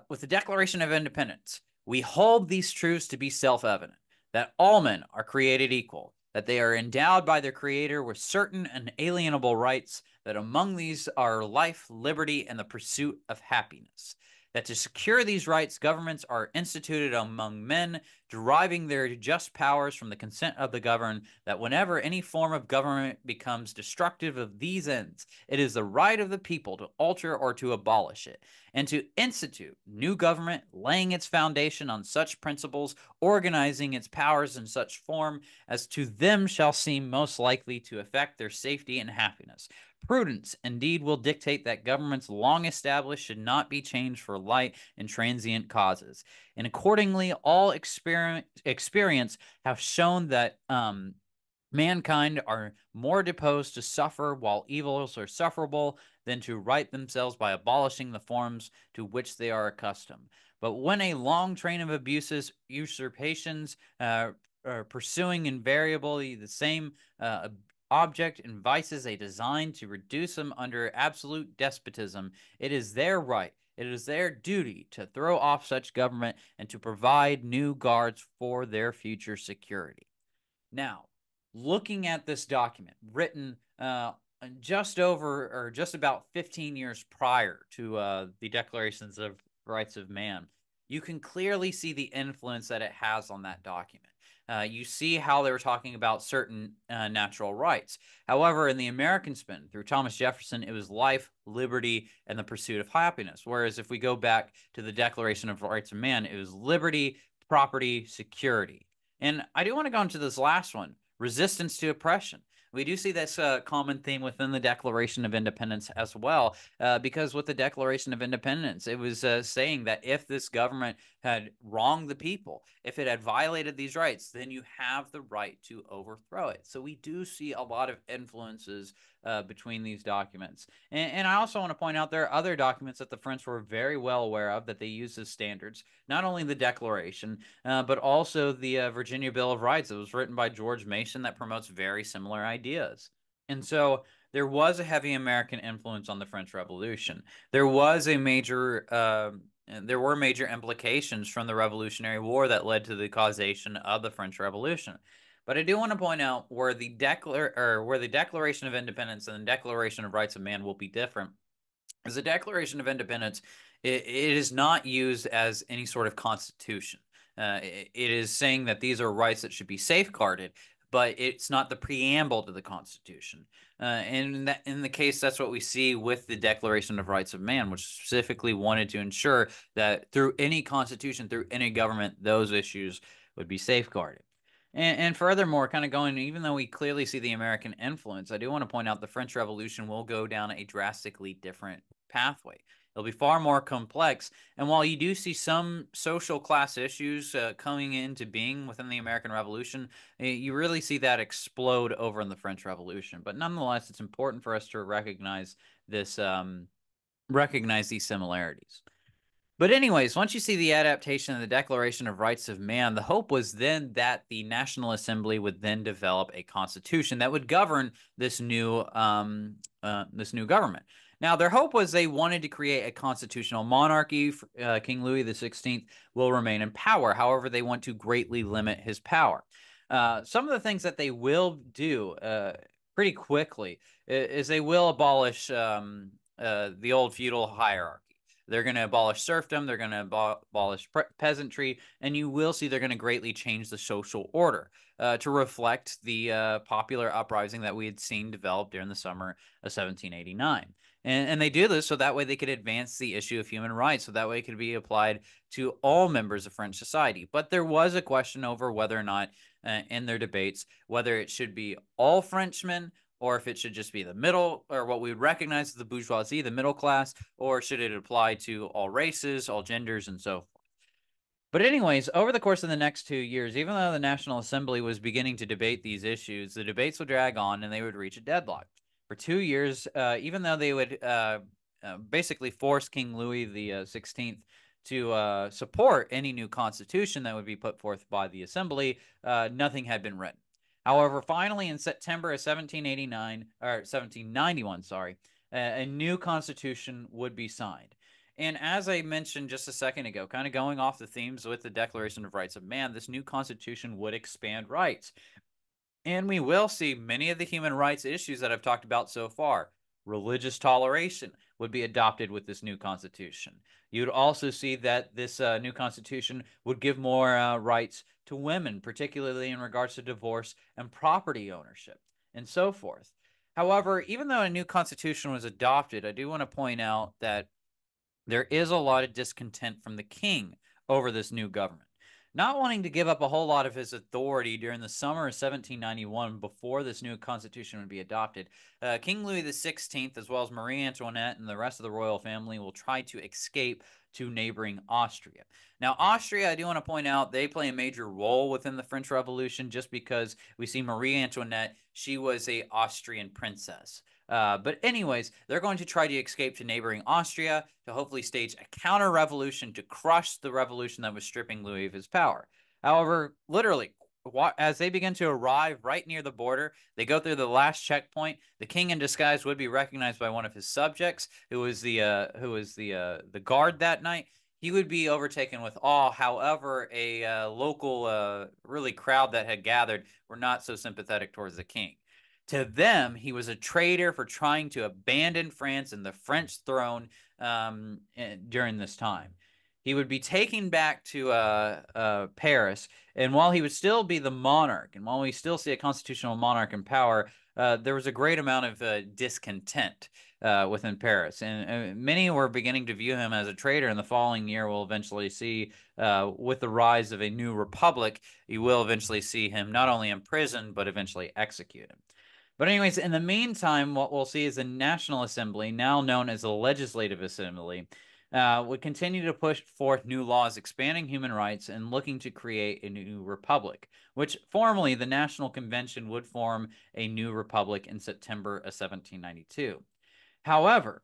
with the Declaration of Independence, we hold these truths to be self-evident, that all men are created equal, that they are endowed by their Creator with certain inalienable rights, that among these are life, liberty, and the pursuit of happiness. That to secure these rights, governments are instituted among men, deriving their just powers from the consent of the governed, that whenever any form of government becomes destructive of these ends, it is the right of the people to alter or to abolish it, and to institute new government, laying its foundation on such principles, organizing its powers in such form as to them shall seem most likely to effect their safety and happiness. Prudence indeed will dictate that governments long established should not be changed for light and transient causes. And accordingly, all experience have shown that mankind are more disposed to suffer while evils are sufferable than to right themselves by abolishing the forms to which they are accustomed. But when a long train of abuses, usurpations, pursuing invariably the same object and vices a design to reduce them under absolute despotism, it is their right, it is their duty to throw off such government and to provide new guards for their future security. Now, looking at this document written just over or just about 15 years prior to the Declarations of Rights of Man, you can clearly see the influence that it has on that document. you see how they were talking about certain natural rights. However, in the American spin, through Thomas Jefferson, it was life, liberty, and the pursuit of happiness. Whereas if we go back to the Declaration of Rights of Man, it was liberty, property, security. And I do want to go into this last one, resistance to oppression. We do see this common theme within the Declaration of Independence as well, because with the Declaration of Independence, it was saying that if this government had wronged the people, if it had violated these rights, then you have the right to overthrow it. So we do see a lot of influences between these documents. And I also want to point out there are other documents that the French were very well aware of that they use as standards, not only the Declaration, but also the Virginia Bill of Rights. It was written by George Mason that promotes very similar ideas. And so there was a heavy American influence on the French Revolution. There was a major there were major implications from the Revolutionary War that led to the causation of the French Revolution. But I do want to point out where the Declaration of Independence and the Declaration of Rights of Man will be different. Is the Declaration of Independence, it is not used as any sort of constitution. It is saying that these are rights that should be safeguarded, but it's not the preamble to the Constitution. And in the case, that's what we see with the Declaration of Rights of Man, which specifically wanted to ensure that through any constitution, through any government, those issues would be safeguarded. And furthermore, kind of going, even though we clearly see the American influence, I do want to point out the French Revolution will go down a drastically different pathway. It'll be far more complex. And while you do see some social class issues coming into being within the American Revolution, you really see that explode over in the French Revolution. But nonetheless, it's important for us to recognize this, recognize these similarities. But anyways, once you see the adaptation of the Declaration of Rights of Man, the hope was then that the National Assembly would then develop a constitution that would govern this new government. Now, their hope was they wanted to create a constitutional monarchy. King Louis XVI will remain in power. However, they want to greatly limit his power. Some of the things that they will do pretty quickly is they will abolish the old feudal hierarchy. They're going to abolish serfdom. They're going to abolish peasantry. And you will see they're going to greatly change the social order to reflect the popular uprising that we had seen develop during the summer of 1789. And they do this so that way they could advance the issue of human rights, so that way it could be applied to all members of French society. But there was a question over whether or not, in their debates, whether it should be all Frenchmen or if it should just be the middle, or what we would recognize as the bourgeoisie, the middle class, or should it apply to all races, all genders, and so forth. But anyways, over the course of the next 2 years, even though the National Assembly was beginning to debate these issues, the debates would drag on and they would reach a deadlock. For 2 years, even though they would basically force King Louis the XVI to support any new constitution that would be put forth by the Assembly, nothing had been written. However, finally in September of 1789, or 1791, sorry, a new constitution would be signed. And as I mentioned just a second ago, kind of going off the themes with the Declaration of Rights of Man, this new constitution would expand rights. And we will see many of the human rights issues that I've talked about so far. Religious toleration would be adopted with this new constitution. You'd also see that this new constitution would give more rights to women, particularly in regards to divorce and property ownership, and so forth. However, even though a new constitution was adopted, I do want to point out that there is a lot of discontent from the king over this new government. Not wanting to give up a whole lot of his authority during the summer of 1791 before this new constitution would be adopted, King Louis XVI, as well as Marie Antoinette and the rest of the royal family, will try to escape to neighboring Austria. Now, Austria, I do want to point out, they play a major role within the French Revolution just because we see Marie Antoinette, she was an Austrian princess. But anyways, they're going to try to escape to neighboring Austria to hopefully stage a counter-revolution to crush the revolution that was stripping Louis of his power. However, literally, as they begin to arrive right near the border, they go through the last checkpoint. The king in disguise would be recognized by one of his subjects, who was the guard that night. He would be overtaken with awe. However, a local really crowd that had gathered were not so sympathetic towards the king. To them, he was a traitor for trying to abandon France and the French throne during this time. he would be taken back to Paris. And while he would still be the monarch, and while we still see a constitutional monarch in power, there was a great amount of discontent within Paris. And many were beginning to view him as a traitor. And the following year, we'll eventually see, with the rise of a new republic, you will eventually see him not only imprisoned, but eventually executed. But anyways, in the meantime, what we'll see is the National Assembly, now known as the Legislative Assembly, would continue to push forth new laws expanding human rights and looking to create a new republic, which formally the National Convention would form a new republic in September of 1792. However,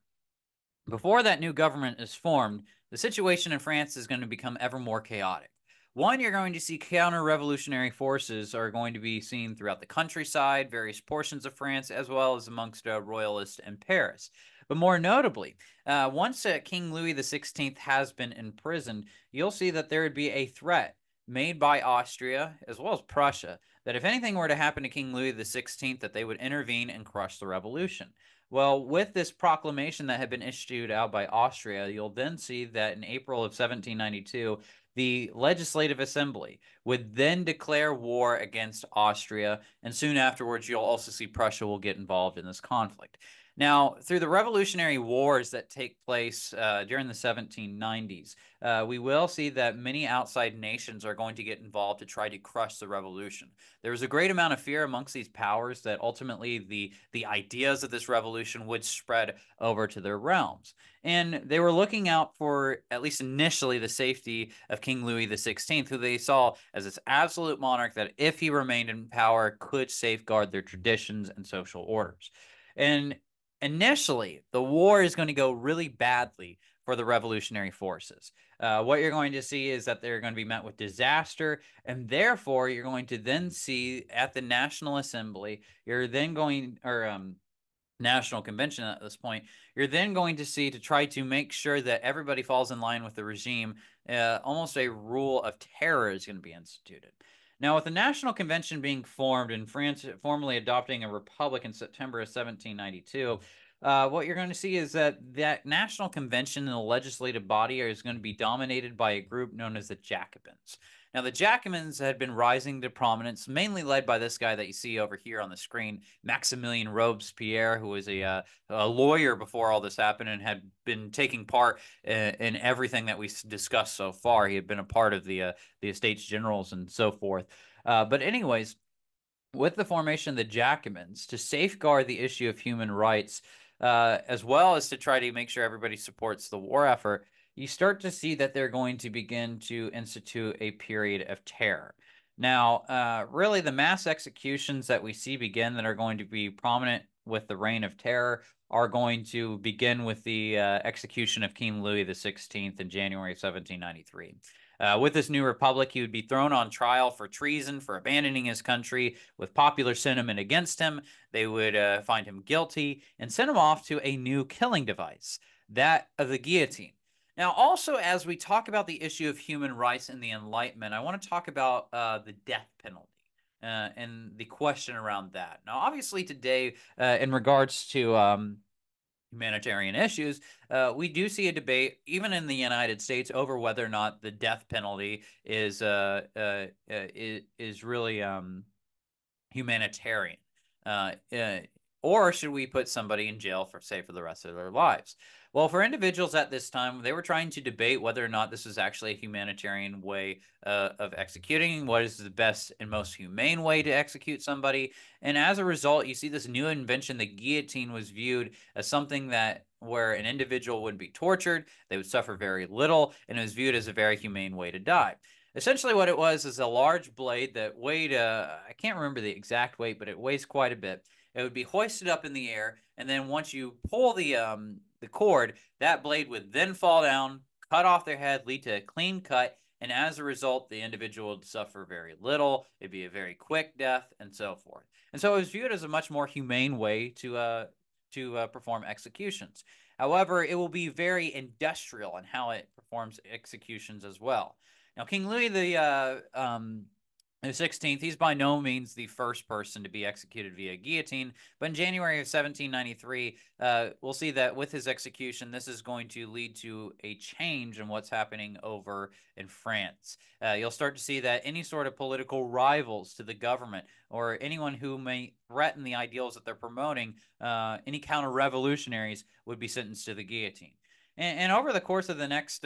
before that new government is formed, the situation in France is going to become ever more chaotic. One, you're going to see counter-revolutionary forces are going to be seen throughout the countryside, various portions of France, as well as amongst royalists in Paris. But more notably, once King Louis XVI has been imprisoned, you'll see that there would be a threat made by Austria, as well as Prussia, that if anything were to happen to King Louis XVI, that they would intervene and crush the revolution. Well, with this proclamation that had been issued out by Austria, you'll then see that in April of 1792, the Legislative Assembly would then declare war against Austria, and soon afterwards, you'll also see Prussia will get involved in this conflict. Now, through the revolutionary wars that take place during the 1790s, we will see that many outside nations are going to get involved to try to crush the revolution. There was a great amount of fear amongst these powers that ultimately the ideas of this revolution would spread over to their realms. And they were looking out for, at least initially, the safety of King Louis XVI, who they saw as this absolute monarch that, if he remained in power, could safeguard their traditions and social orders. And initially, the war is going to go really badly for the revolutionary forces. What you're going to see is that they're going to be met with disaster, and therefore you're going to then see at the National Assembly, you're then going, or National Convention at this point, you're then going to see, to try to make sure that everybody falls in line with the regime, almost a rule of terror is going to be instituted. Now, with the National Convention being formed and France formally adopting a republic in September of 1792, what you're going to see is that that National Convention and the legislative body is going to be dominated by a group known as the Jacobins. Now, the Jacobins had been rising to prominence, mainly led by this guy that you see over here on the screen, Maximilien Robespierre, who was a lawyer before all this happened and had been taking part in everything that we discussed so far. He had been a part of the Estates Generals and so forth. But anyways, with the formation of the Jacobins, to safeguard the issue of human rights, as well as to try to make sure everybody supports the war effort, you start to see that they're going to begin to institute a period of terror. Now, really, the mass executions that we see begin that are going to be prominent with the Reign of Terror are going to begin with the execution of King Louis XVI in January 1793. With this new republic, he would be thrown on trial for treason, for abandoning his country with popular sentiment against him. They would find him guilty and send him off to a new killing device, that of the guillotine. Now, also, as we talk about the issue of human rights and the Enlightenment, I want to talk about the death penalty. And the question around that. Now, obviously, today, in regards to humanitarian issues, we do see a debate, even in the United States, over whether or not the death penalty is really humanitarian. Or should we put somebody in jail for, say, for the rest of their lives? Well, for individuals at this time, they were trying to debate whether or not this is actually a humanitarian way of executing, what is the best and most humane way to execute somebody. And as a result, you see this new invention, the guillotine, was viewed as something that where an individual would be tortured, they would suffer very little, and it was viewed as a very humane way to die. Essentially, what it was is a large blade that weighed, I can't remember the exact weight, but it weighs quite a bit. It would be hoisted up in the air, and then once you pull the cord, that blade would then fall down, cut off their head, lead to a clean cut, and as a result, the individual would suffer very little. It'd be a very quick death, and so forth. And so it was viewed as a much more humane way to perform executions. However, it will be very industrial in how it performs executions as well. Now, King Louis The 16th, he's by no means the first person to be executed via guillotine, but in January of 1793, we'll see that with his execution, this is going to lead to a change in what's happening over in France. You'll start to see that any sort of political rivals to the government or anyone who may threaten the ideals that they're promoting, any counter-revolutionaries would be sentenced to the guillotine. And over the course of the next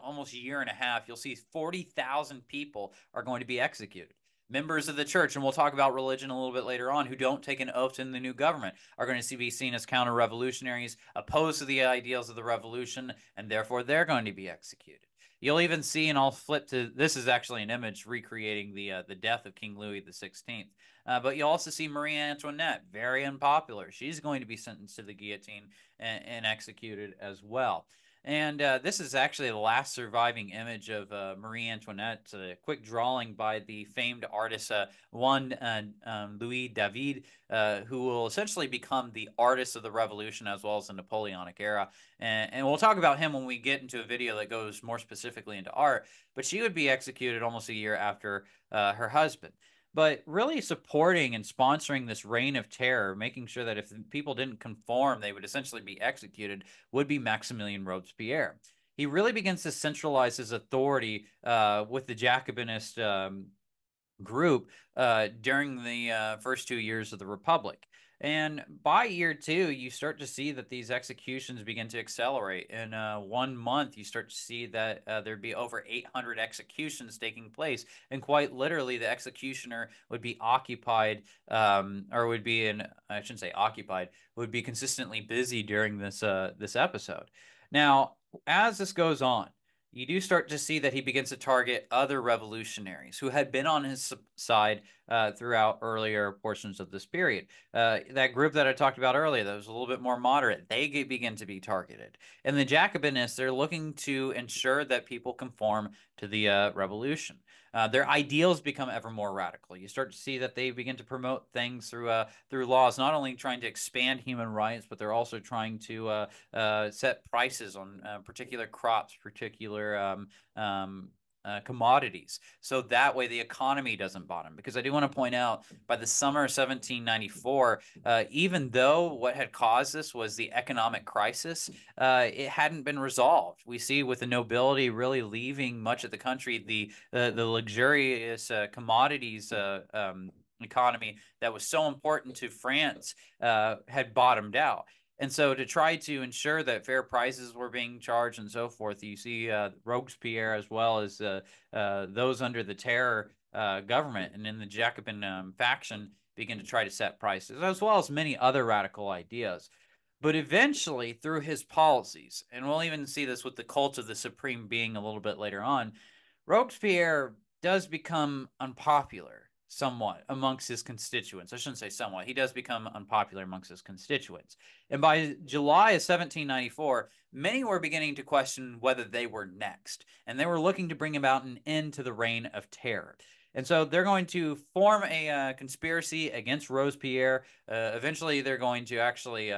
almost year and a half, you'll see 40,000 people are going to be executed. Members of the church, and we'll talk about religion a little bit later on, who don't take an oath in the new government are going to be seen as counter-revolutionaries, opposed to the ideals of the revolution, and therefore they're going to be executed. You'll even see, and I'll flip to this is actually an image recreating the death of King Louis XVI. But you'll also see Marie Antoinette, very unpopular. She's going to be sentenced to the guillotine and executed as well. And this is actually the last surviving image of Marie Antoinette, a quick drawing by the famed artist Juan Louis David, who will essentially become the artist of the Revolution as well as the Napoleonic era. And we'll talk about him when we get into a video that goes more specifically into art. But she would be executed almost a year after her husband. But really supporting and sponsoring this reign of terror, making sure that if people didn't conform, they would essentially be executed, would be Maximilien Robespierre. He really begins to centralize his authority with the Jacobinist group during the first 2 years of the Republic. And by year two, you start to see that these executions begin to accelerate. In 1 month, you start to see that there'd be over 800 executions taking place. And quite literally, the executioner would be occupied, or would be in, I shouldn't say occupied, would be consistently busy during this episode. Now, as this goes on, you do start to see that he begins to target other revolutionaries who had been on his side throughout earlier portions of this period. That group that I talked about earlier that was a little bit more moderate, they begin to be targeted. And the Jacobinists, they're looking to ensure that people conform to the revolution. Their ideals become ever more radical. You start to see that they begin to promote things through laws, not only trying to expand human rights, but they're also trying to set prices on particular crops, particular commodities. So that way the economy doesn't bottom. Because I do want to point out, by the summer of 1794, even though what had caused this was the economic crisis, it hadn't been resolved. We see with the nobility really leaving much of the country, the luxurious commodities economy that was so important to France had bottomed out. And so to try to ensure that fair prices were being charged and so forth, you see Robespierre as well as those under the terror government and in the Jacobin faction begin to try to set prices, as well as many other radical ideas. But eventually, through his policies, and we'll even see this with the cult of the supreme being a little bit later on, Robespierre does become unpopular somewhat amongst his constituents. I shouldn't say somewhat. He does become unpopular amongst his constituents. And by July of 1794, many were beginning to question whether they were next. And they were looking to bring about an end to the reign of terror. And so they're going to form a conspiracy against Robespierre. Eventually, they're going to actually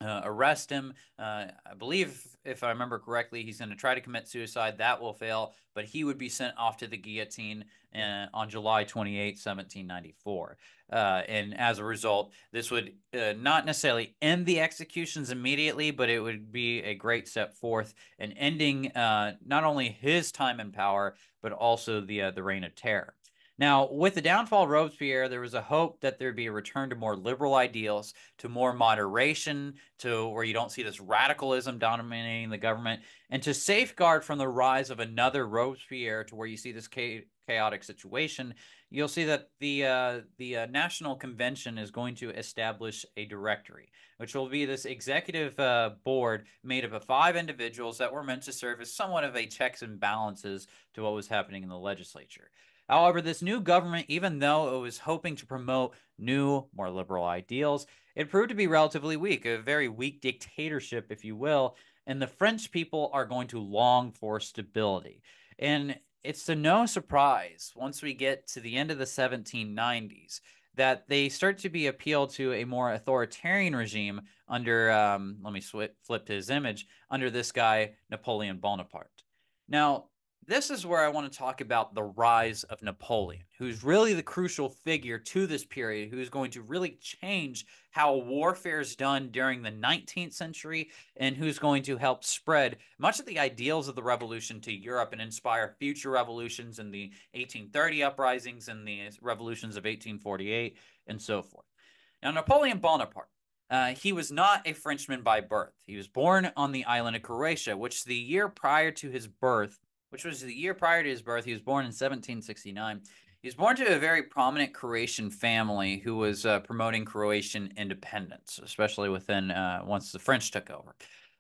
arrest him. I believe, if I remember correctly, he's going to try to commit suicide. That will fail, but he would be sent off to the guillotine on July 28, 1794. And as a result, this would not necessarily end the executions immediately, but it would be a great step forth in ending not only his time in power, but also the reign of terror. Now, with the downfall of Robespierre, there was a hope that there'd be a return to more liberal ideals, to more moderation, to where you don't see this radicalism dominating the government, and to safeguard from the rise of another Robespierre to where you see this chaotic situation. You'll see that the National Convention is going to establish a directory, which will be this executive board made up of 5 individuals that were meant to serve as somewhat of a checks and balances to what was happening in the legislature. However, this new government, even though it was hoping to promote new, more liberal ideals, it proved to be relatively weak, a very weak dictatorship, if you will, and the French people are going to long for stability. And it's to no surprise, once we get to the end of the 1790s, that they start to be appealed to a more authoritarian regime under, let me flip to his image, under this guy, Napoleon Bonaparte. Now, this is where I want to talk about the rise of Napoleon, who's really the crucial figure to this period, who's going to really change how warfare is done during the 19th century, and who's going to help spread much of the ideals of the revolution to Europe and inspire future revolutions in the 1830 uprisings and the revolutions of 1848 and so forth. Now, Napoleon Bonaparte, he was not a Frenchman by birth. He was born on the island of Croatia, which the year prior to his birth, which was the year prior to his birth, he was born in 1769. He was born to a very prominent Croatian family who was promoting Croatian independence, especially within once the French took over.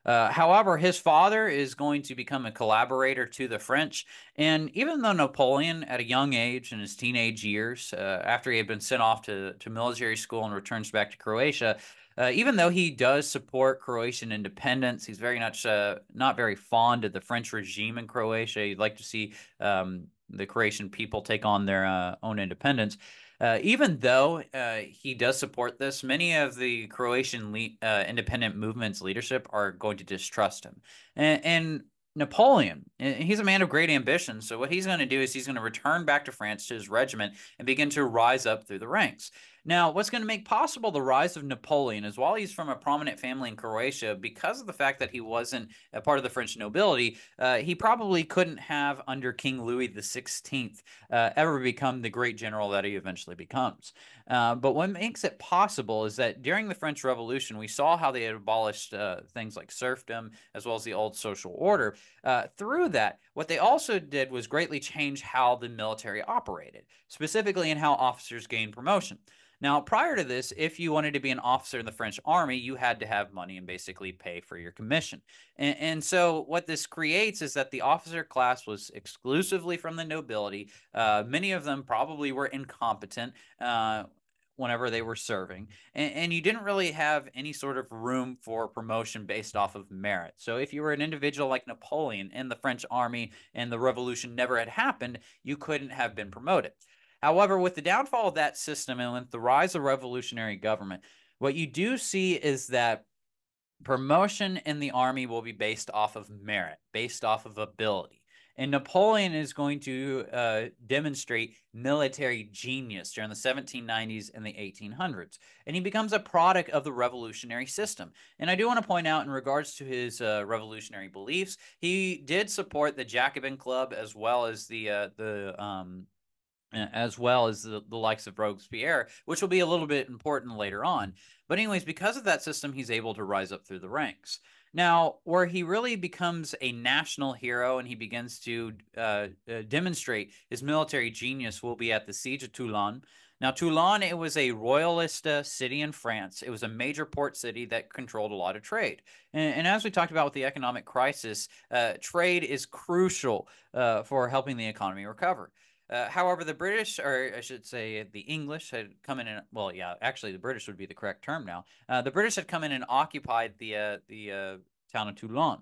However, his father is going to become a collaborator to the French. And even though Napoleon, at a young age, in his teenage years, after he had been sent off to military school and returns back to Croatia, even though he does support Croatian independence, he's very much not very fond of the French regime in Croatia. He'd like to see the Croatian people take on their own independence. Even though he does support this, many of the Croatian independent movement's leadership are going to distrust him. And Napoleon, he's a man of great ambition. So what he's going to do is he's going to return back to France to his regiment and begin to rise up through the ranks. Now, what's going to make possible the rise of Napoleon is while he's from a prominent family in Croatia, because of the fact that he wasn't a part of the French nobility, he probably couldn't have, under King Louis XVI, ever become the great general that he eventually becomes. But what makes it possible is that during the French Revolution, we saw how they had abolished things like serfdom as well as the old social order. Through that, what they also did was greatly change how the military operated, specifically in how officers gained promotion. Now, prior to this, if you wanted to be an officer in the French army, you had to have money and basically pay for your commission. And so, what this creates is that the officer class was exclusively from the nobility. Many of them probably were incompetent. Whenever they were serving, and you didn't really have any sort of room for promotion based off of merit. So if you were an individual like Napoleon in the French army and the revolution never had happened, you couldn't have been promoted. However, with the downfall of that system and with the rise of revolutionary government, what you do see is that promotion in the army will be based off of merit, based off of ability. And Napoleon is going to demonstrate military genius during the 1790s and the 1800s. And he becomes a product of the revolutionary system. And I do want to point out, in regards to his revolutionary beliefs, he did support the Jacobin Club as well as the likes of Robespierre, which will be a little bit important later on. But anyways, because of that system, he's able to rise up through the ranks. Now, where he really becomes a national hero and he begins to demonstrate his military genius will be at the Siege of Toulon. Now, Toulon, it was a royalist city in France. It was a major port city that controlled a lot of trade. And as we talked about with the economic crisis, trade is crucial for helping the economy recover. However, the British, or I should say the English, had come in and, well, yeah, actually the British would be the correct term now. The British had come in and occupied the town of Toulon.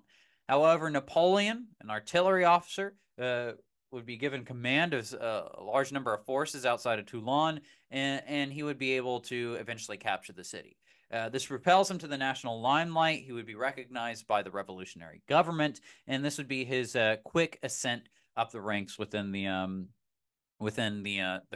However, Napoleon, an artillery officer, would be given command of a large number of forces outside of Toulon, and he would be able to eventually capture the city. This propels him to the national limelight. He would be recognized by the revolutionary government, and this would be his quick ascent up the ranks within the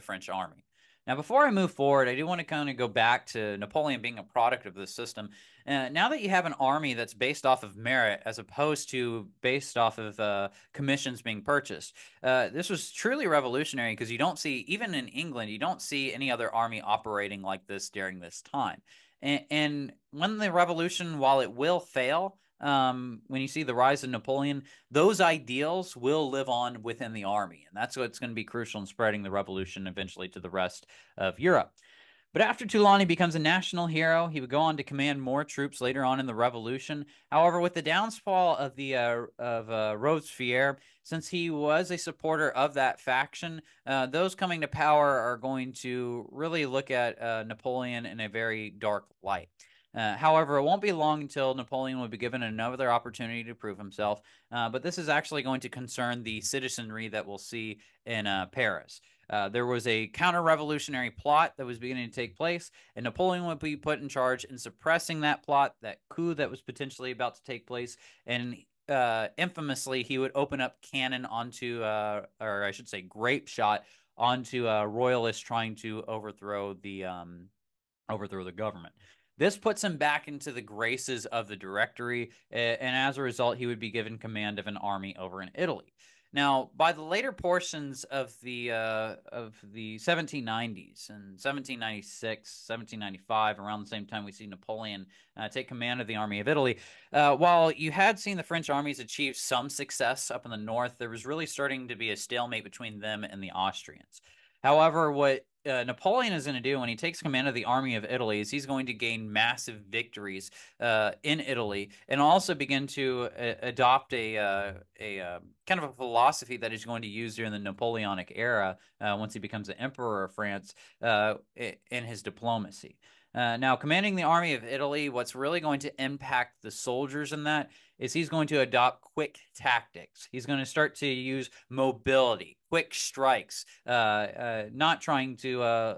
French army. Now, before I move forward, I do want to kind of go back to Napoleon being a product of this system. Now that you have an army that's based off of merit as opposed to based off of commissions being purchased, this was truly revolutionary because you don't see, even in England, you don't see any other army operating like this during this time. And when the revolution, while it will fail, when you see the rise of Napoleon, those ideals will live on within the army. And that's what's going to be crucial in spreading the revolution eventually to the rest of Europe. But after Toulon, he becomes a national hero. He would go on to command more troops later on in the revolution. However, with the downfall of Robespierre, since he was a supporter of that faction, those coming to power are going to really look at Napoleon in a very dark light. However, it won't be long until Napoleon will be given another opportunity to prove himself. But this is actually going to concern the citizenry that we'll see in Paris. There was a counter-revolutionary plot that was beginning to take place, and Napoleon would be put in charge in suppressing that plot, that coup that was potentially about to take place. And infamously, he would open up cannon onto, or I should say, grape shot onto royalists trying to overthrow the government. This puts him back into the graces of the Directory, and as a result, he would be given command of an army over in Italy. Now, by the later portions of the 1790s and 1796, 1795, around the same time we see Napoleon take command of the army of Italy, while you had seen the French armies achieve some success up in the north, there was really starting to be a stalemate between them and the Austrians. However, what Napoleon is going to do when he takes command of the army of Italy is he's going to gain massive victories in Italy and also begin to adopt a kind of a philosophy that he's going to use during the Napoleonic era once he becomes the emperor of France in his diplomacy. Now, commanding the army of Italy, what's really going to impact the soldiers in that is he's going to adopt quick tactics. He's going to start to use mobility, quick strikes, not trying to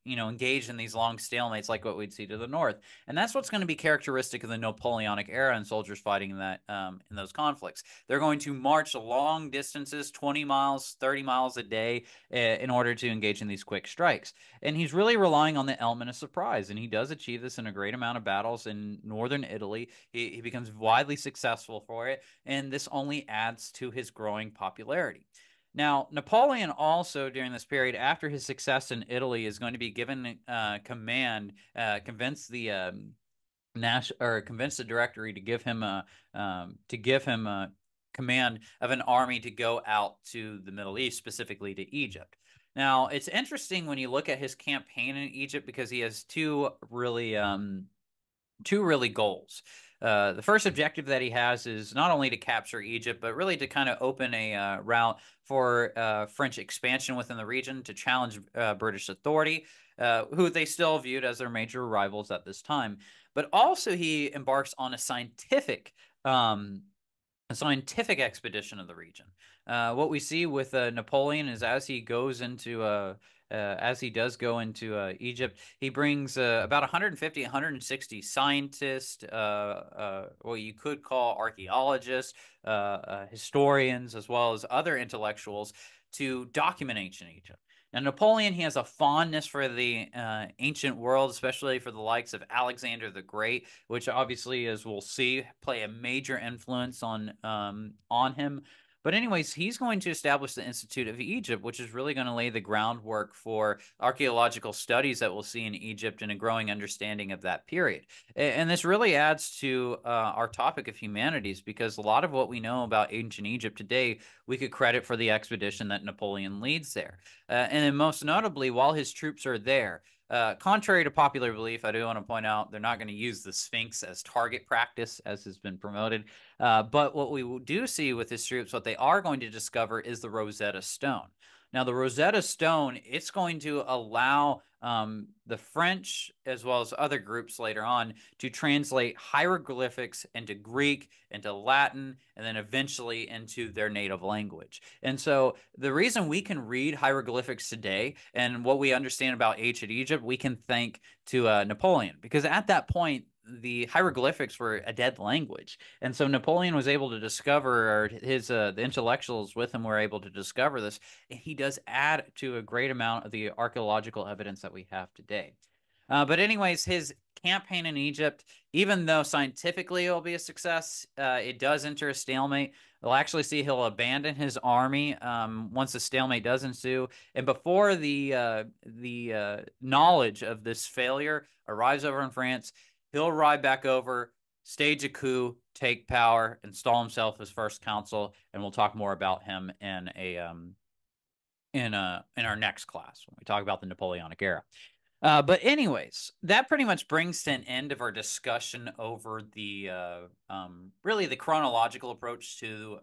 engage in these long stalemates like what we'd see to the north. And that's what's going to be characteristic of the Napoleonic era and soldiers fighting in that in those conflicts. They're going to march long distances, 20 miles, 30 miles a day, in order to engage in these quick strikes. And he's really relying on the element of surprise, and he does achieve this in a great amount of battles in northern Italy. He becomes widely successful for it, and this only adds to his growing popularity. Now, Napoleon also, during this period, after his success in Italy, is going to be given command, convince the convince the Directory to give him a command of an army to go out to the Middle East, specifically to Egypt. Now, it's interesting when you look at his campaign in Egypt because he has two really goals. The first objective that he has is not only to capture Egypt, but really to kind of open a route for French expansion within the region to challenge British authority, who they still viewed as their major rivals at this time. But also, he embarks on a scientific expedition of the region. What we see with Napoleon is as he does go into Egypt, he brings about 150, 160 scientists, what you could call archaeologists, historians, as well as other intellectuals to document ancient Egypt. Now, Napoleon, he has a fondness for the ancient world, especially for the likes of Alexander the Great, which obviously, as we'll see, play a major influence on him. But anyways, he's going to establish the Institute of Egypt, which is really going to lay the groundwork for archaeological studies that we'll see in Egypt and a growing understanding of that period. And this really adds to our topic of humanities because a lot of what we know about ancient Egypt today, we could credit for the expedition that Napoleon leads there. And then most notably, while his troops are there, contrary to popular belief, I do want to point out they're not going to use the Sphinx as target practice, as has been promoted. But what we do see with his troops, what they are going to discover is the Rosetta Stone. Now, the Rosetta Stone, it's going to allow the French, as well as other groups later on, to translate hieroglyphics into Greek, into Latin, and then eventually into their native language. And so the reason we can read hieroglyphics today and what we understand about ancient Egypt, we can thank to Napoleon, because at that point, the hieroglyphics were a dead language, and so Napoleon was able to discover, or the intellectuals with him were able to discover this, and he does add to a great amount of the archaeological evidence that we have today. But anyways, his campaign in Egypt, even though scientifically it will be a success, it does enter a stalemate. We'll actually see he'll abandon his army once the stalemate does ensue, and before the knowledge of this failure arrives over in France, he'll ride back over, stage a coup, take power, install himself as first consul, and we'll talk more about him in our next class when we talk about the Napoleonic era. But anyways, that pretty much brings to an end of our discussion over the really the chronological approach to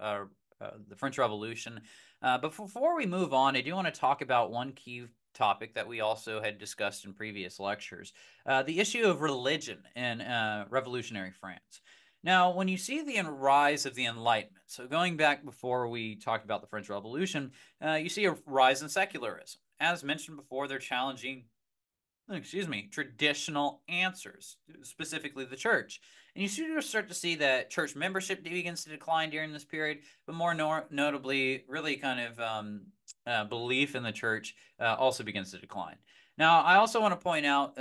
the French Revolution. But before we move on, I do want to talk about one key topic that we also had discussed in previous lectures, the issue of religion in revolutionary France. Now, when you see the rise of the Enlightenment, so going back before we talked about the French Revolution, you see a rise in secularism. As mentioned before, they're challenging traditional answers, specifically the church. And you start to see that church membership begins to decline during this period, but more notably, really kind of belief in the church also begins to decline. Now, I also want to point out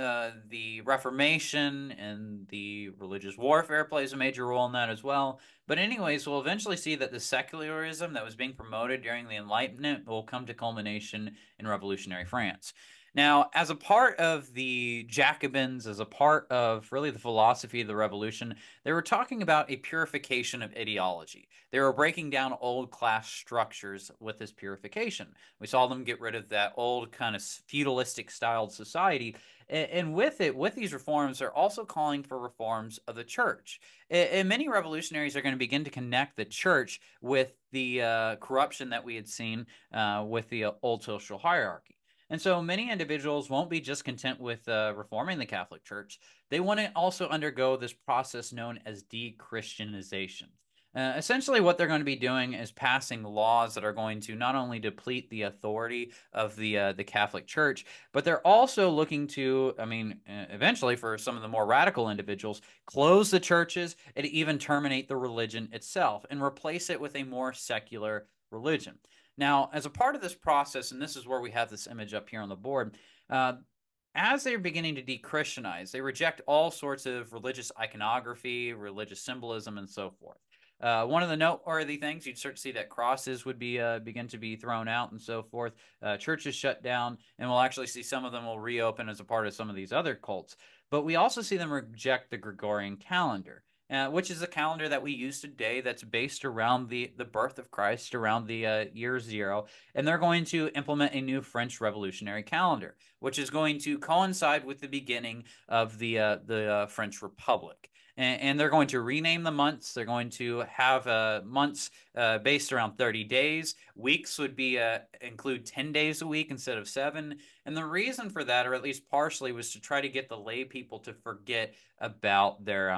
the Reformation and the religious warfare plays a major role in that as well. But anyways, we'll eventually see that the secularism that was being promoted during the Enlightenment will come to culmination in revolutionary France. Now, as a part of the Jacobins, as a part of really the philosophy of the revolution, they were talking about a purification of ideology. They were breaking down old class structures with this purification. We saw them get rid of that old kind of feudalistic styled society. And with it, with these reforms, they're also calling for reforms of the church. And many revolutionaries are going to begin to connect the church with the corruption that we had seen with the old social hierarchy. And so many individuals won't be just content with reforming the Catholic Church. They want to also undergo this process known as de-Christianization. Essentially, what they're going to be doing is passing laws that are going to not only deplete the authority of the Catholic Church, but they're also looking to, I mean, eventually for some of the more radical individuals, close the churches and even terminate the religion itself and replace it with a more secular religion. Now, as a part of this process, and this is where we have this image up here on the board, as they're beginning to de-Christianize, they reject all sorts of religious iconography, religious symbolism, and so forth. One of the noteworthy things, you'd start to see that crosses would be begin to be thrown out and so forth. Churches shut down, and we'll actually see some of them will reopen as a part of some of these other cults. But we also see them reject the Gregorian calendar. Which is a calendar that we use today that's based around the birth of Christ, around the year zero. And they're going to implement a new French Revolutionary calendar, which is going to coincide with the beginning of the French Republic. And they're going to rename the months. They're going to have months based around 30 days. Weeks would be include 10 days a week instead of 7. And the reason for that, or at least partially, was to try to get the lay people to forget about their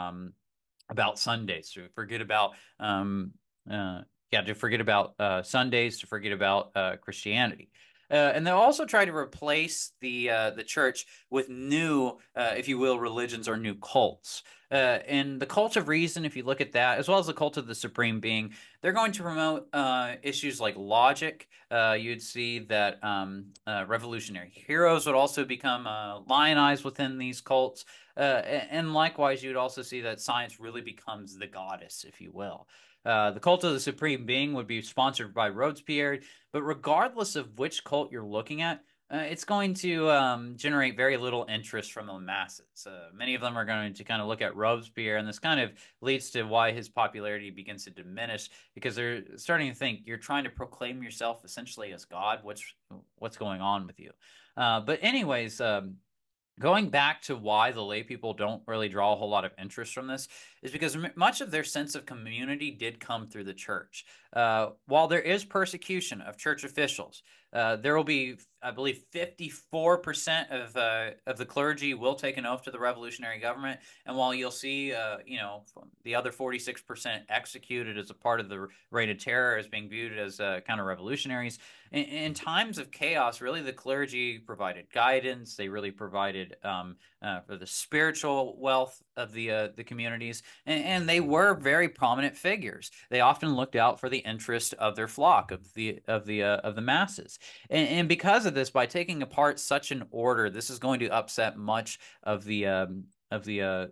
about Sundays, to forget about to forget about Sundays, to forget about Christianity. And they'll also try to replace the church with new, if you will, religions or new cults. And the cult of reason, if you look at that, as well as the cult of the supreme being, they're going to promote issues like logic. You'd see that revolutionary heroes would also become lionized within these cults. And likewise, you'd also see that science really becomes the goddess, if you will. The cult of the supreme being would be sponsored by Robespierre, but regardless of which cult you're looking at, it's going to generate very little interest from the masses. Many of them are going to kind of look at Robespierre, and this kind of leads to why his popularity begins to diminish, because they're starting to think you're trying to proclaim yourself essentially as God. What's going on with you? But anyways, going back to why the lay people don't really draw a whole lot of interest from this is because much of their sense of community did come through the church. While there is persecution of church officials, there will be, I believe, 54% of the clergy will take an oath to the revolutionary government. And while you'll see, the other 46% executed as a part of the reign of terror as being viewed as counter-revolutionaries, in times of chaos, really the clergy provided guidance. They really provided for the spiritual wealth of the communities, and they were very prominent figures. They often looked out for the interest of their flock, of the masses, and because of this, by taking apart such an order, this is going to upset much of the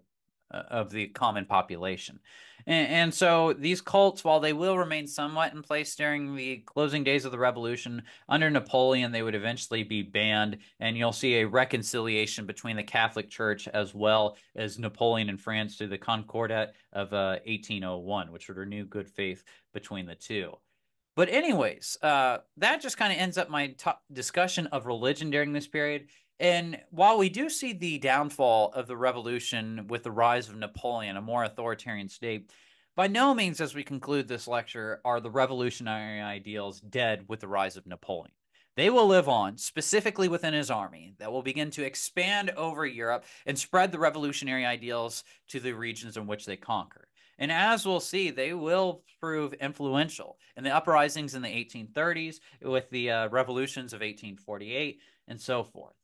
common population. And so these cults, while they will remain somewhat in place during the closing days of the revolution, under Napoleon, they would eventually be banned, and you'll see a reconciliation between the Catholic Church as well as Napoleon in France through the Concordat of 1801, which would renew good faith between the two. But anyways, that just kind of ends up my discussion of religion during this period. And while we do see the downfall of the revolution with the rise of Napoleon, a more authoritarian state, by no means, as we conclude this lecture, are the revolutionary ideals dead with the rise of Napoleon. They will live on, specifically within his army, that will begin to expand over Europe and spread the revolutionary ideals to the regions in which they conquer. And as we'll see, they will prove influential in the uprisings in the 1830s, with the revolutions of 1848, and so forth.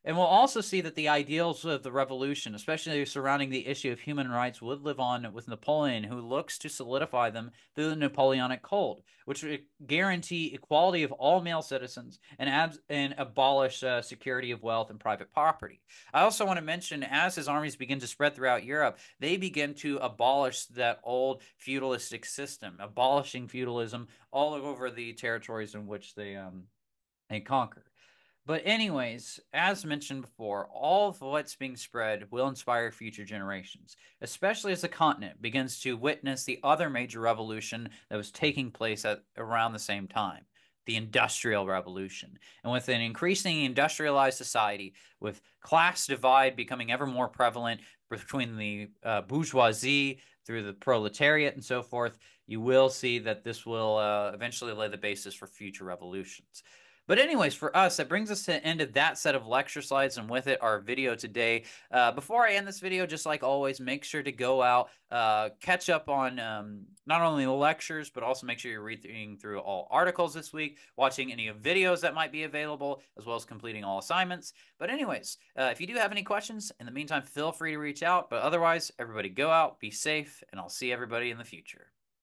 And we'll also see that the ideals of the revolution, especially surrounding the issue of human rights, would live on with Napoleon, who looks to solidify them through the Napoleonic Code, which would guarantee equality of all male citizens and abolish security of wealth and private property. I also want to mention, as his armies begin to spread throughout Europe, they begin to abolish that old feudalistic system, abolishing feudalism all over the territories in which they conquer. But anyways, as mentioned before, all of what's being spread will inspire future generations, especially as the continent begins to witness the other major revolution that was taking place at around the same time, the Industrial Revolution. And with an increasingly industrialized society, with class divide becoming ever more prevalent between the bourgeoisie through the proletariat and so forth, you will see that this will eventually lay the basis for future revolutions. But anyways, for us, that brings us to the end of that set of lecture slides, and with it, our video today. Before I end this video, just like always, make sure to go out, catch up on not only the lectures, but also make sure you're reading through all articles this week, watching any videos that might be available, as well as completing all assignments. But anyways, if you do have any questions, in the meantime, feel free to reach out. But otherwise, everybody go out, be safe, and I'll see everybody in the future.